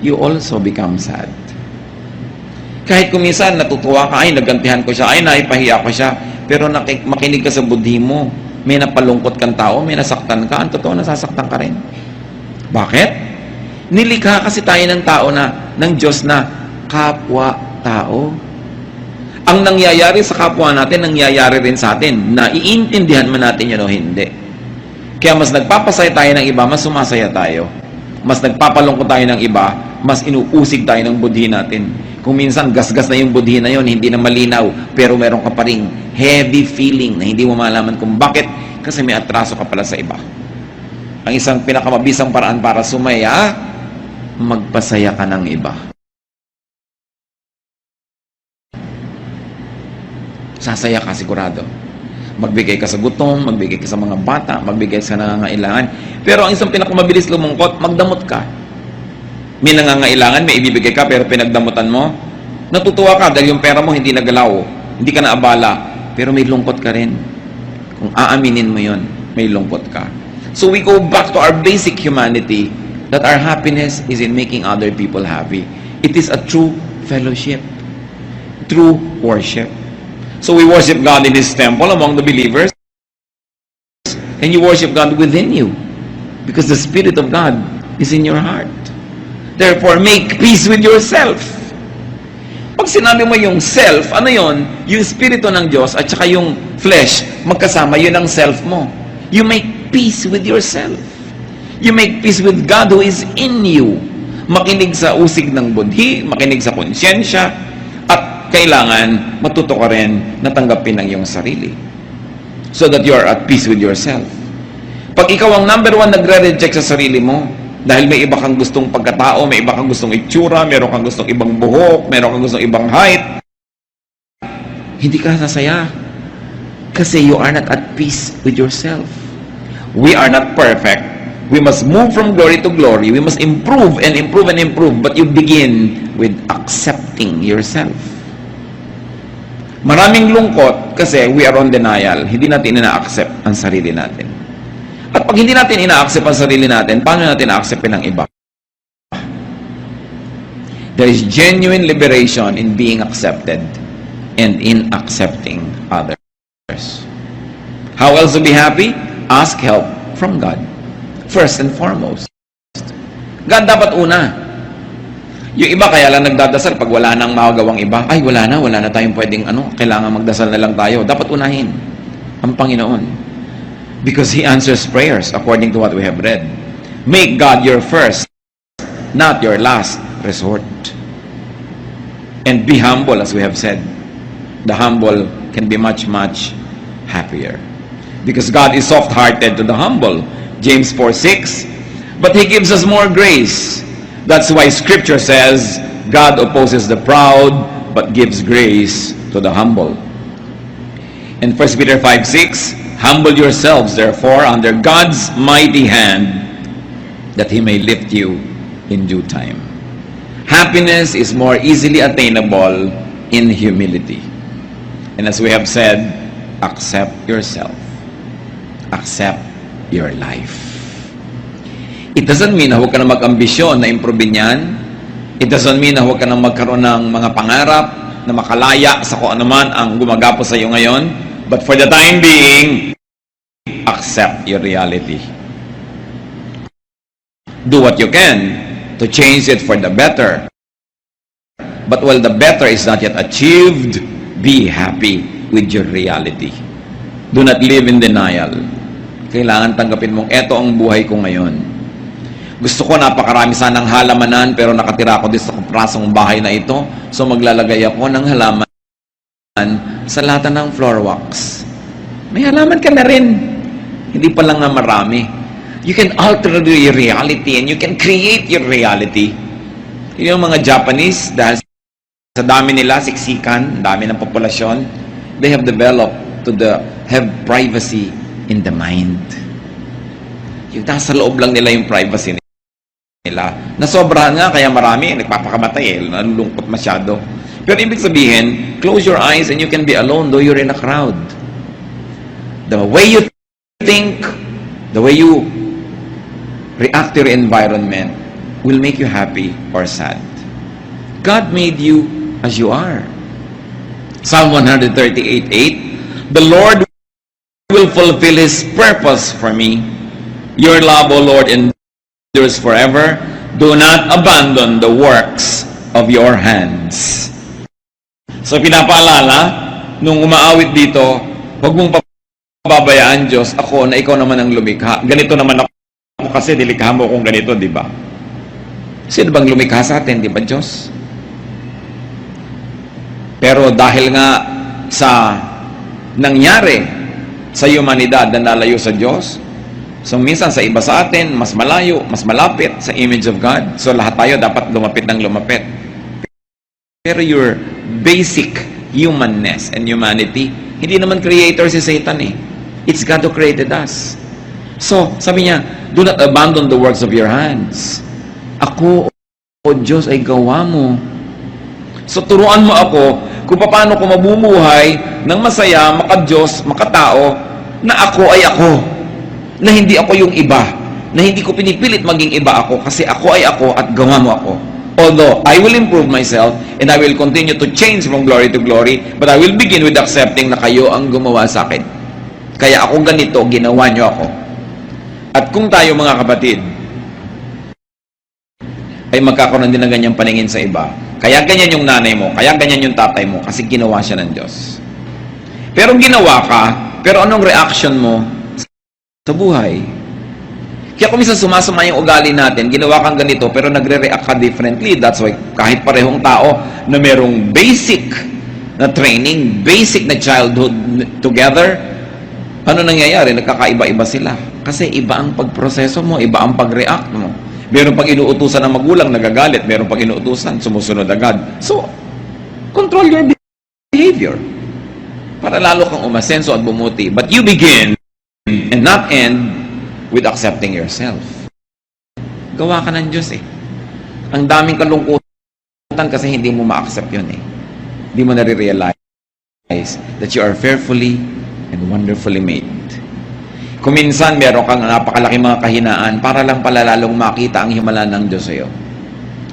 you also become sad. Kahit kung minsan natutuwa ka, ay nagantihan ko siya, ay naipahiya ko siya, pero makinig ka sa budhi mo, may napalungkot kang tao, may nasaktan ka, ang totoo nasasaktan ka rin. Bakit? Nilikha kasi tayo ng tao na, ng Diyos na kapwa-tao. Ang nangyayari sa kapwa natin, nangyayari rin sa atin. Naiintindihan man natin yun o hindi. Kaya mas nagpapasaya tayo ng iba, mas sumasaya tayo. Mas nagpapalungkot tayo ng iba, mas inuusig tayo ng budhi natin. Kung minsan gasgas na yung budhi na yun, hindi na malinaw, pero meron ka pa ring heavy feeling na hindi mo malaman kung bakit, kasi may atraso ka pala sa iba. Ang isang pinakamabisang paraan para sumaya, magpasaya ka ng iba. Sasaya ka sigurado. Magbigay ka sa gutom, magbigay ka sa mga bata, magbigay sa nangangailangan. Pero ang isang pinakamabilis lumungkot, magdamot ka. May nangangailangan, may ibibigay ka, pero pinagdamutan mo, natutuwa ka dahil yung pera mo hindi nagalaw, hindi ka naabala, pero may lungkot ka rin. Kung aaminin mo yon, may lungkot ka. So we go back to our basic humanity, that our happiness is in making other people happy. It is a true fellowship, true worship. So we worship God in His temple among the believers, and you worship God within you, because the Spirit of God is in your heart. Therefore, make peace with yourself. Pag sinabi mo yung self, ano yon? Yung Espiritu ng Diyos at saka yung flesh, magkasama, yun ang self mo. You make peace with yourself. You make peace with God who is in you. Makinig sa usig ng budhi, makinig sa konsyensya, at kailangan matuto ka rin na tanggapin ang iyong sarili. So that you are at peace with yourself. Pag ikaw ang number one nagre-reject sa sarili mo, dahil may iba kang gustong pagkatao, may iba kang gustong itsura, meron kang gustong ibang buhok, meron kang gustong ibang height, hindi ka sasaya. Kasi you are not at peace with yourself. We are not perfect. We must move from glory to glory. We must improve and improve and improve. But you begin with accepting yourself. Maraming lungkot kasi we are on denial. Hindi natin ina-accept ang sarili natin. At pag hindi natin ina-accept ang sarili natin, paano natin na-acceptin ang iba? There is genuine liberation in being accepted and in accepting others. How else to be happy? Ask help from God. First and foremost. God dapat una. Yung iba kaya lang nagdadasal pag wala nang magawang iba. Ay, wala na tayong pwedeng kailangan magdasal na lang tayo. Dapat unahin ang Panginoon. Because He answers prayers according to what we have read. Make God your first, not your last resort. And be humble, as we have said. The humble can be much, much happier. Because God is soft-hearted to the humble. James 4:6. But He gives us more grace. That's why Scripture says, God opposes the proud, but gives grace to the humble. In 1 Peter 5:6, humble yourselves, therefore, under God's mighty hand, that He may lift you in due time. Happiness is more easily attainable in humility. And as we have said, accept yourself. Accept your life. It doesn't mean na huwag ka na mag-ambisyon na improvein yan. It doesn't mean na huwag ka na magkaroon ng mga pangarap na makalaya sa kung ano man ang gumagapo sa iyo ngayon. But for the time being, accept your reality. Do what you can to change it for the better. But while the better is not yet achieved, be happy with your reality. Do not live in denial. Kailangan tanggapin mong eto ang buhay ko ngayon. Gusto ko napakarami sanang halamanan pero nakatira ako dito sa prasong bahay na ito. So maglalagay ako ng halaman sa lahat ng floor walks. May halaman ka na rin. Hindi pa lang na marami. You can alter your reality and you can create your reality. Yung mga Japanese, dahil sa dami nila, siksikan, dami ng populasyon, they have developed have privacy in the mind. Yung nasa loob lang nila yung privacy nila. Nasobrahan nga, kaya marami, nagpapakamatay nalulungkot masyado. Pero ibig sabihin, close your eyes and you can be alone though you're in a crowd. The way you think, the way you react to your environment will make you happy or sad. God made you as you are. Psalm 138:8, the Lord will fulfill His purpose for me. Your love, O Lord, endures forever. Do not abandon the works of your hands. So pinapaalala, nung umaawit dito, huwag mong pababayaan, Diyos, ako na ikaw naman ang lumikha. Ganito naman ako kasi nilikha mo kung ganito, di ba? Sino bang lumikha sa atin, di ba, Diyos? Pero dahil nga sa nangyari sa humanidad na nalayo sa Diyos, so minsan sa iba sa atin, mas malayo, mas malapit sa image of God. So lahat tayo dapat lumapit ng lumapit. Pero your basic humanness and humanity, hindi naman creator si Satan eh. It's God who created us. So, sabi niya, do not abandon the works of your hands. Ako, o Diyos, ay gawa mo. So, turuan mo ako kung paano ko mabubuhay ng masaya, maka-Diyos, maka-tao, na ako ay ako. Na hindi ako yung iba. Na hindi ko pinipilit maging iba ako kasi ako ay ako at gawa mo ako. Although I will improve myself and I will continue to change from glory to glory, but I will begin with accepting na kayo ang gumawa sa akin. Kaya ako ganito, ginawa nyo ako. At kung tayo mga kapatid ay magkakaroon din ng ganyang paningin sa iba, kaya ganyan yung nanay mo, kaya ganyan yung tatay mo, kasi ginawa siya ng Diyos. Pero ginawa ka, pero anong reaction mo sa buhay? Kaya kung minsan sumasama yung ugali natin, ginawa kang ganito, pero nagre-react ka differently. That's why kahit parehong tao na merong basic na training, basic na childhood together, ano nangyayari? Nagkakaiba-iba sila. Kasi iba ang pagproseso mo, iba ang pag-react mo. Meron pag inuutusan ng magulang, nagagalit. Meron pag inuutusan, sumusunod agad. So, control your behavior para lalo kang umasenso at bumuti. But you begin and not end with accepting yourself. Gawa ka ng Diyos eh. Ang daming kalungkutan kasi hindi mo ma-accept yun eh. Hindi mo nare-realize that you are fearfully and wonderfully made. Kung minsan meron kang napakalaki mga kahinaan, para lang pala lalong makita ang himala ng Diyos sa'yo.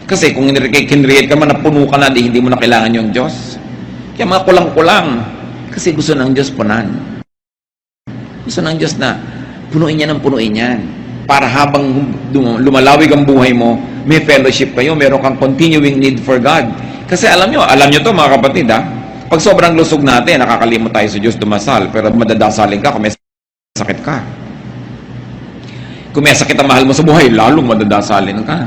Kasi kung kinreate ka man, napuno ka na, hindi mo na kailangan yung Diyos. Kaya mga kulang-kulang. Kasi gusto ng Diyos punan. Gusto ng Diyos na punuin niya ng punuin yan. Para habang lumalawig ang buhay mo, may fellowship kayo, meron kang continuing need for God. Kasi alam nyo to mga kapatid ha, pag sobrang lusog natin, nakakalimot tayo sa Diyos dumasal, pero madadasalin ka kung may sakit ka. Kung may sakit ang mahal mo sa buhay, lalong madadasalin ka.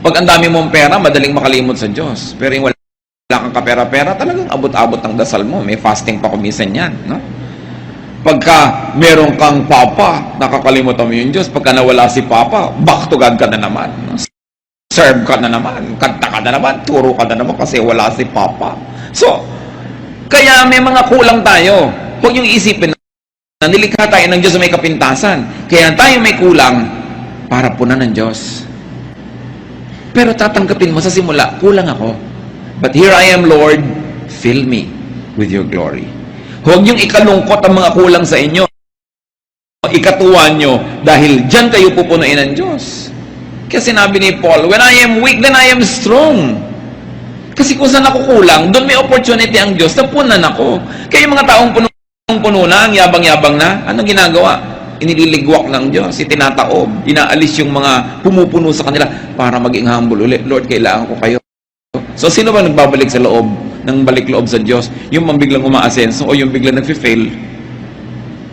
Pag ang dami mong pera, madaling makalimot sa Diyos. Pero yung wala kang kapera-pera, talagang abot-abot ang dasal mo. May fasting pa kumisan yan, no? Pagka meron kang papa, nakakalimutan mo yung Diyos. Pagka nawala si papa, back to God ka na naman. Serve ka na naman, kanta ka na naman, turo ka na naman kasi wala si papa. So, kaya may mga kulang tayo. Huwag yung isipin na nilikha tayo ng Diyos na may kapintasan. Kaya tayo may kulang para punan ng Diyos. Pero tatanggapin mo sa simula, kulang ako. But here I am, Lord, fill me with your glory. Huwag niyong ikalungkot ang mga kulang sa inyo. Ikatuwa nyo dahil dyan kayo pupunuin ng Diyos. Kaya sinabi ni Paul, when I am weak, then I am strong. Kasi kung saan ako kulang, doon may opportunity ang Diyos na punan ako. Kaya yung mga taong puno na, ang yabang-yabang na, anong ginagawa? Iniligwak ng Diyos, itinataob, inaalis yung mga pumupuno sa kanila para maging humble ulit. Lord, kailangan ko kayo. So, sino ba nagbabalik sa loob ng balik loob sa Diyos? Yung biglang umaasenso o yung biglang nagfe-fail?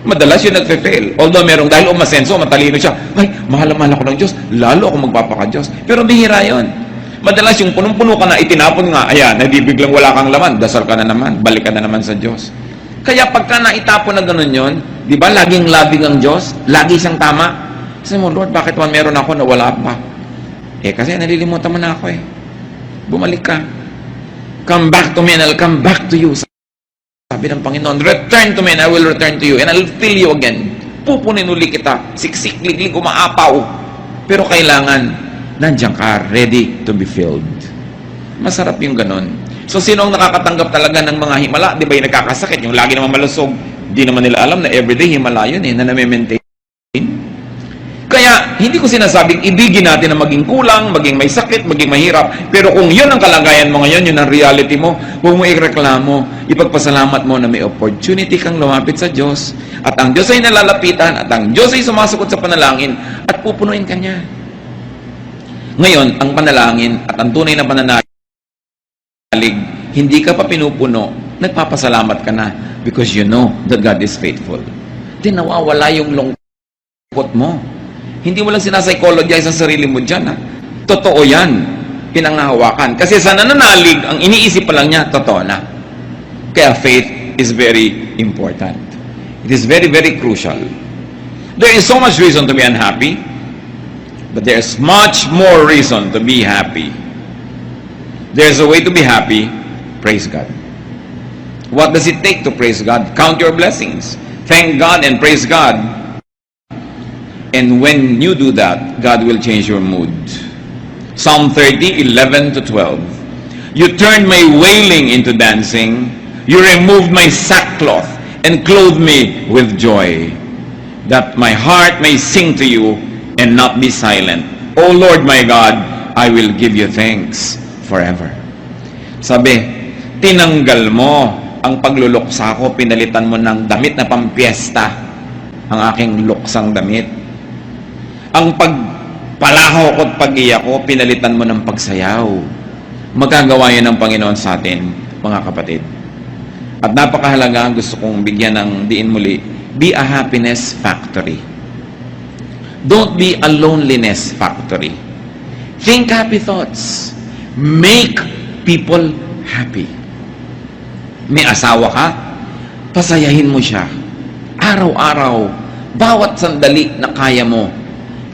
Madalas yung nagfe-fail. Although merong dahil umasenso, matalino siya, ay, mahal-mahal ako ng Diyos, lalo ako magpapaka-Diyos. Pero bihira yun. Madalas yung punong-puno ka na, itinapon nga, ayan, hindi biglang wala kang laman, dasal ka na naman, balik ka na naman sa Diyos. Kaya pagka naitapon na gano'n yun, di ba, laging labing ang Diyos, lagi siyang tama. Sabi mo, Lord, bakit man meron ako na wala pa? Kasi nalilimutan mo na ako eh. Bumalik ka. Come back to me and I'll come back to you. Sabi ng Panginoon, return to me and I will return to you and I'll fill you again. Pupunin uli kita. Siksik, liglig, umaapaw. Pero kailangan, nandiyan ka, ready to be filled. Masarap yung ganon. So, sino ang nakakatanggap talaga ng mga himala? Di ba yung nagkakasakit? Yung lagi naman malusog. Di naman nila alam na everyday himala yun na nami-maintain. Kaya, hindi ko sinasabing ibigin natin na maging kulang, maging may sakit, maging mahirap. Pero kung yun ang kalagayan mo ngayon, yun ang reality mo, huwag mo ireklamo, ipagpasalamat mo na may opportunity kang lumapit sa Diyos. At ang Diyos ay nalalapitan, at ang Diyos ay sumasagot sa panalangin, at pupunuin ka niya. Ngayon, ang panalangin at ang tunay na pananalig, hindi ka pa pinupuno, nagpapasalamat ka na because you know that God is faithful. Then nawawala yung lungkot mo. Hindi mo lang sinapsychologize sa sarili mo dyan. Ha? Totoo yan. Pinanghahawakan. Kasi sa nananalig, ang iniisip pa lang niya, totoo na. Kaya faith is very important. It is very, very crucial. There is so much reason to be unhappy, but there's much more reason to be happy. There's a way to be happy. Praise God. What does it take to praise God? Count your blessings. Thank God and praise God. And when you do that, God will change your mood. Psalm 30, 11 to 12. You turned my wailing into dancing. You removed my sackcloth and clothed me with joy, that my heart may sing to you and not be silent. O Lord my God, I will give you thanks forever. Sabi, tinanggal mo ang pagluluksa ko, pinalitan mo ng damit na pampiesta ang aking luksang damit. Ang pagpalaho ko at pag-iyak ko, pinalitan mo ng pagsayaw. Magagawa yan ng Panginoon sa atin, mga kapatid. At napakahalaga, gusto kong bigyan ng diin muli, be a happiness factory. Don't be a loneliness factory. Think happy thoughts. Make people happy. May asawa ka, pasayahin mo siya. Araw-araw, bawat sandali na kaya mo.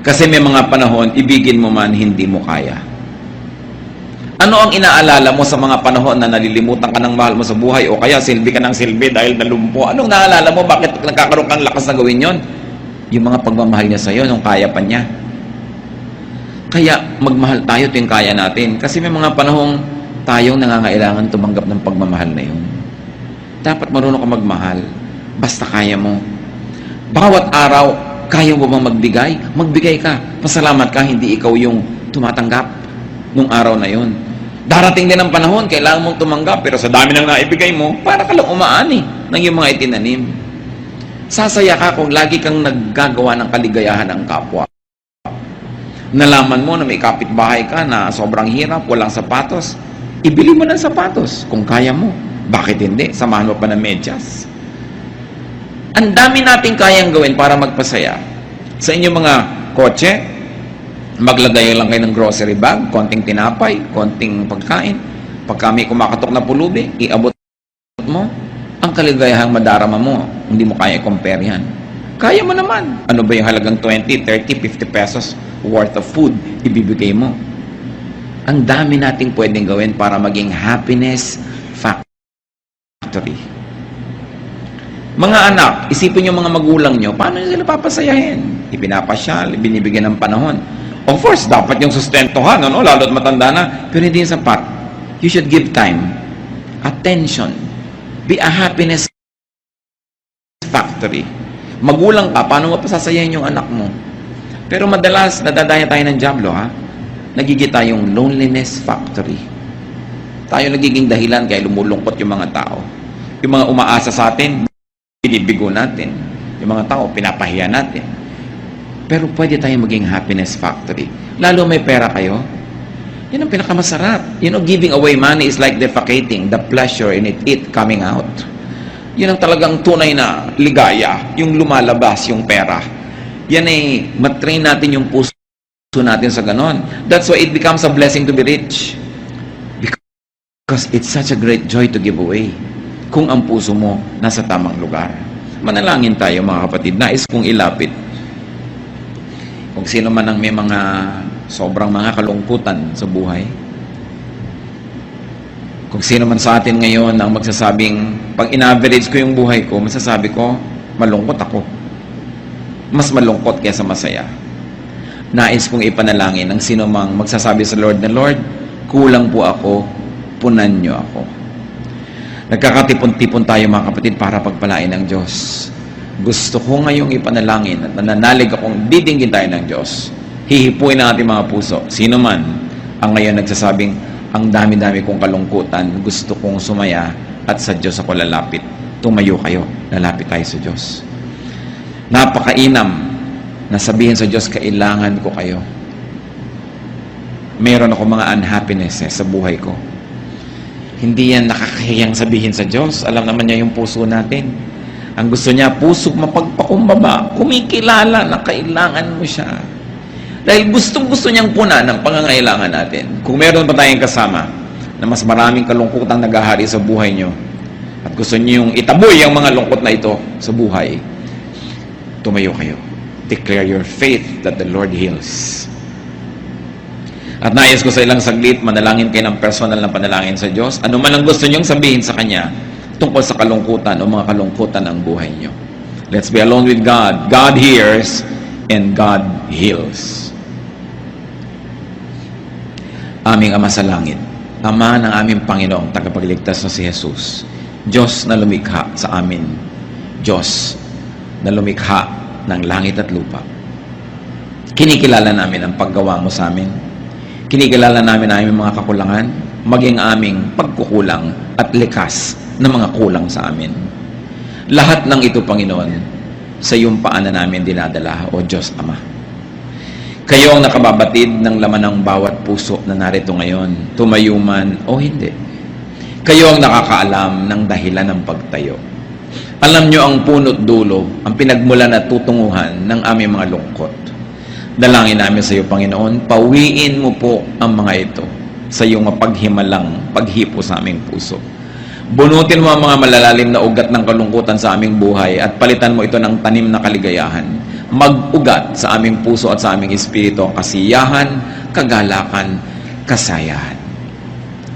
Kasi may mga panahon, ibigin mo man, hindi mo kaya. Ano ang inaalala mo sa mga panahon na nalilimutan ka ng mahal mo sa buhay o kaya silbi ka ng silbi dahil nalumpo? Anong naalala mo? Bakit nagkakaroon kang lakas na gawin yon? Yung mga pagmamahal niya sa'yo, nung kaya pa niya. Kaya magmahal tayo tuwing kaya natin. Kasi may mga panahong tayong nangangailangan tumanggap ng pagmamahal na yun. Dapat marunong ka magmahal. Basta kaya mo. Bawat araw, kaya mo bang magbigay? Magbigay ka. Pasalamat ka, hindi ikaw yung tumatanggap nung araw na yun. Darating din ang panahon, kailangan mong tumanggap, pero sa dami nang naibigay mo, para ka lang umaani ng iyong mga itinanim. Sasaya ka kung lagi kang naggagawa ng kaligayahan ng kapwa. Nalaman mo na may kapitbahay ka na sobrang hirap, walang sapatos, ibili mo ng sapatos kung kaya mo. Bakit hindi? Samahan mo pa ng medyas. Ang dami nating kayang gawin para magpasaya. Sa inyong mga kotse, maglagay lang kayo ng grocery bag, konting tinapay, konting pagkain. Pag kami kumakatok na pulubi, iabot mo, ang kaligayahang madarama mo, hindi mo kaya i-compare yan. Kaya mo naman. Ano ba yung halagang 20, 30, 50 pesos worth of food ibibigay mo? Ang dami nating pwedeng gawin para maging happiness factory. Mga anak, isipin yung mga magulang nyo, paano nyo sila papasayahin? Ipinapasyal, binibigyan ng panahon. Of course, dapat yung sustentuhan, ano? Lalo't matanda na, pero hindi yung sapat. You should give time, attention, be a happiness factory. Magulang ka, paano mo pasasayahin yung anak mo? Pero madalas, nadadaya tayo ng diablo, ha? Nagiging tayong loneliness factory. Tayo nagiging dahilan kaya lumulungkot yung mga tao. Yung mga umaasa sa atin, binibigo natin. Yung mga tao, pinapahiya natin. Pero pwede tayong maging happiness factory. Lalo may pera kayo, yun ang pinakamasarap. You know, giving away money is like defecating, the pleasure in it coming out. Yun ang talagang tunay na ligaya, yung lumalabas, yung pera. Yan ay matrain natin yung puso natin sa ganon. That's why it becomes a blessing to be rich. Because it's such a great joy to give away kung ang puso mo nasa tamang lugar. Manalangin tayo mga kapatid. Nais kong ilapit. Kung sino man ang may mga sobrang mga kalungkutan sa buhay. Kung sino man sa atin ngayon ang magsasabing, pag in-average ko yung buhay ko, masasabi ko, malungkot ako. Mas malungkot kaysa masaya. Nais kong ipanalangin ang sino mang magsasabi sa Lord na, Lord, kulang po ako, punan niyo ako. Nagkakatipon-tipon tayo mga kapatid para pagpalain ng Diyos. Gusto ko ngayong ipanalangin at nananalig akong didinggin tayo ng Diyos. Hihipuin ang ating mga puso. Sino man ang ngayon nagsasabing, ang dami-dami kong kalungkutan, gusto kong sumaya at sa Diyos ako lalapit. Tumayo kayo, lalapit tayo sa Diyos. Napakainam na sabihin sa Diyos, kailangan ko kayo. Meron ako mga unhappinesses sa buhay ko. Hindi yan nakakahiyang sabihin sa Diyos. Alam naman niya yung puso natin. Ang gusto niya, puso mapagpakumbaba, kumikilala na kailangan mo siya. Dahil gustong-gusto niyang puna ng pangangailangan natin. Kung meron pa tayong kasama na mas maraming kalungkutang naghahari sa buhay niyo, at gusto niyo yung itaboy ang mga lungkot na ito sa buhay, tumayo kayo. Declare your faith that the Lord heals. At nais ko sa ilang saglit, manalangin kayo ng personal na panalangin sa Diyos. Ano man ang gusto niyong sabihin sa Kanya tungkol sa kalungkutan o mga kalungkutan ng buhay niyo. Let's be alone with God. God hears and God heals. Aming Ama sa langit, Ama ng aming Panginoong tagapagligtas na si Jesus, Diyos na lumikha sa amin, Diyos na lumikha ng langit at lupa. Kinikilala namin ang paggawa mo sa amin. Kinikilala namin ang aming mga kakulangan, maging aming pagkukulang at likas na mga kulang sa amin. Lahat ng ito, Panginoon, sa iyong paanan namin dinadala, O Diyos Ama. Kayo ang nakababatid ng laman ng bawat puso na narito ngayon, tumayo man o hindi. Kayo ang nakakaalam ng dahilan ng pagtayo. Alam nyo ang punot dulo, ang pinagmulan at tutunguhan ng aming mga lungkot. Dalangin namin sa iyo, Panginoon, pawiin mo po ang mga ito sa iyong mapaghimalang paghipo sa aming puso. Bunutin mo ang mga malalalim na ugat ng kalungkutan sa aming buhay at palitan mo ito ng tanim na kaligayahan. Mag-ugat sa aming puso at sa aming espiritu ang kasiyahan, kagalakan, kasayahan.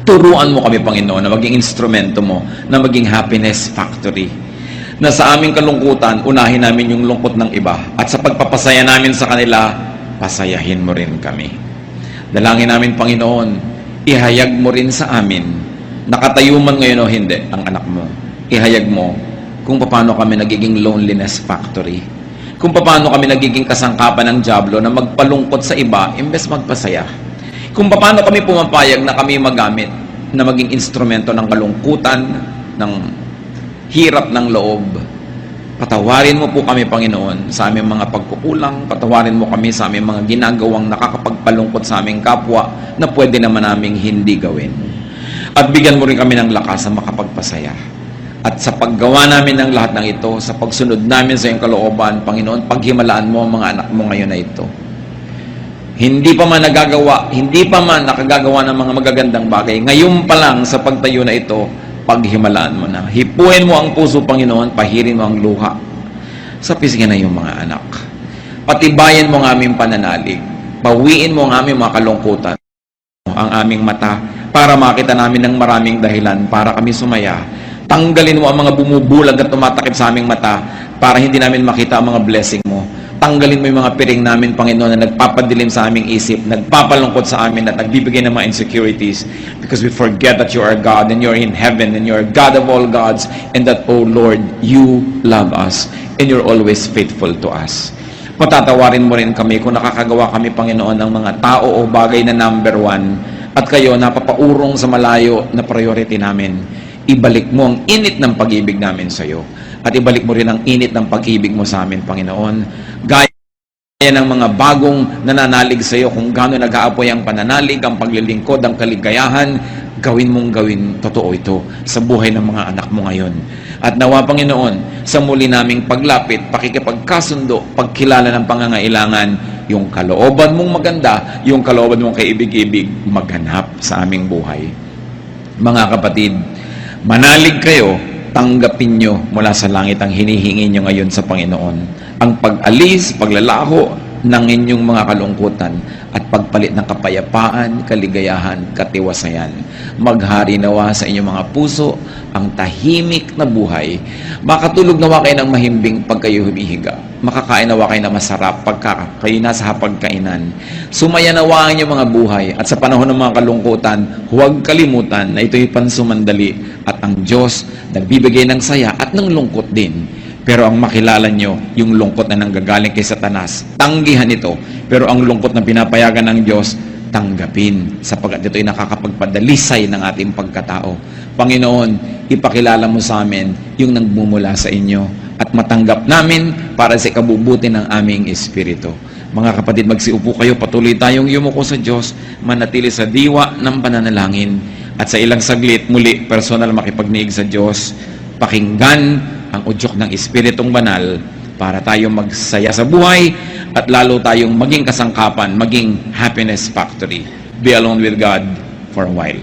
Turuan mo kami, Panginoon, na maging instrumento mo, na maging happiness factory. Na sa aming kalungkutan, unahin namin yung lungkot ng iba. At sa pagpapasaya namin sa kanila, pasayahin mo rin kami. Dalangin namin, Panginoon, ihayag mo rin sa amin, nakatayo man ngayon o hindi, ang anak mo. Ihayag mo kung paano kami nagiging loneliness factory. Kung paano kami nagiging kasangkapan ng dyablo na magpalungkot sa iba imbes magpasaya. Kung paano kami pumapayag na kami magamit na maging instrumento ng kalungkutan, ng hirap ng loob. Patawarin mo po kami, Panginoon, sa aming mga pagkukulang. Patawarin mo kami sa aming mga ginagawang nakakapagpalungkot sa aming kapwa na pwede naman naming hindi gawin. At bigyan mo rin kami ng lakas na makapagpasaya. At sa paggawa namin ng lahat ng ito, sa pagsunod namin sa iyong kalooban, Panginoon, paghimalaan mo ang mga anak mo ngayon na ito. Hindi pa man nakagagawa ng mga magagandang bagay. Ngayon pa lang sa pagtayo na ito, paghimalaan mo na. Hipuin mo ang puso, Panginoon, pahirin mo ang luha. Sa pisngi na iyong mga anak. Patibayan mo ang aming pananalig. Bawiin mo ang aming mga kalungkutan. Ang aming mata para makita namin ng maraming dahilan para kami sumaya. Tanggalin mo ang mga bumubulag at tumatakip sa aming mata para hindi namin makita ang mga blessing mo. Tanggalin mo yung mga piring namin, Panginoon, na nagpapadilim sa aming isip, nagpapalungkot sa amin at nagbibigay ng mga insecurities because we forget that you are God and you are in heaven and you are God of all gods and that, oh Lord, you love us and you're always faithful to us. Patatawarin mo rin kami kung nakakagawa kami, Panginoon, ng mga tao o bagay na number one at kayo napapaurong sa malayo na priority namin. Ibalik mo ang init ng pag-ibig namin sa iyo. At ibalik mo rin ang init ng pag-ibig mo sa amin, Panginoon. Gaya ng mga bagong nananalig sa iyo, kung gaano nag-aapoy ang pananalig, ang paglilingkod, ang kaligayahan, gawin mong gawin totoo ito sa buhay ng mga anak mo ngayon. At nawa, Panginoon, sa muli naming paglapit, pakikipagkasundo, pagkilala ng pangangailangan, yung kalooban mong maganda, yung kalooban mong kaibig-ibig, maghanap sa aming buhay. Mga kapatid, manalig kayo, tanggapin nyo mula sa langit ang hinihingi nyo ngayon sa Panginoon. Ang pag-alis, paglalaho ng inyong mga kalungkutan at pagpalit ng kapayapaan, kaligayahan, katiwasayan. Maghari nawa sa inyong mga puso ang tahimik na buhay. Makatulog nawa kayo ng mahimbing pag kayo humihiga. Makakain nawa kayo na masarap pagka kayo nasa hapagkainan. Sumaya nawa ang inyong mga buhay at sa panahon ng mga kalungkutan, huwag kalimutan na ito'y pansumandali at ang Diyos nagbibigay ng saya at ng lungkot din. Pero ang makilala nyo, yung lungkot na nanggagaling kay Satanas, tanggihan ito. Pero ang lungkot na pinapayagan ng Diyos, tanggapin, sapagkat ito'y nakakapagpadalisay ng ating pagkatao. Panginoon, ipakilala mo sa amin yung nagmumula sa inyo at matanggap namin para sa ikabubuti ng aming espiritu. Mga kapatid, magsiupo kayo, patuloy tayong yumuko sa Diyos, manatili sa diwa ng pananalangin, At sa ilang saglit, muli, personal makipagniig sa Diyos, pakinggan ang udyok ng Espiritong Banal para tayo magsaya sa buhay at lalo tayong maging kasangkapan, maging happiness factory. Be alone with God for a while.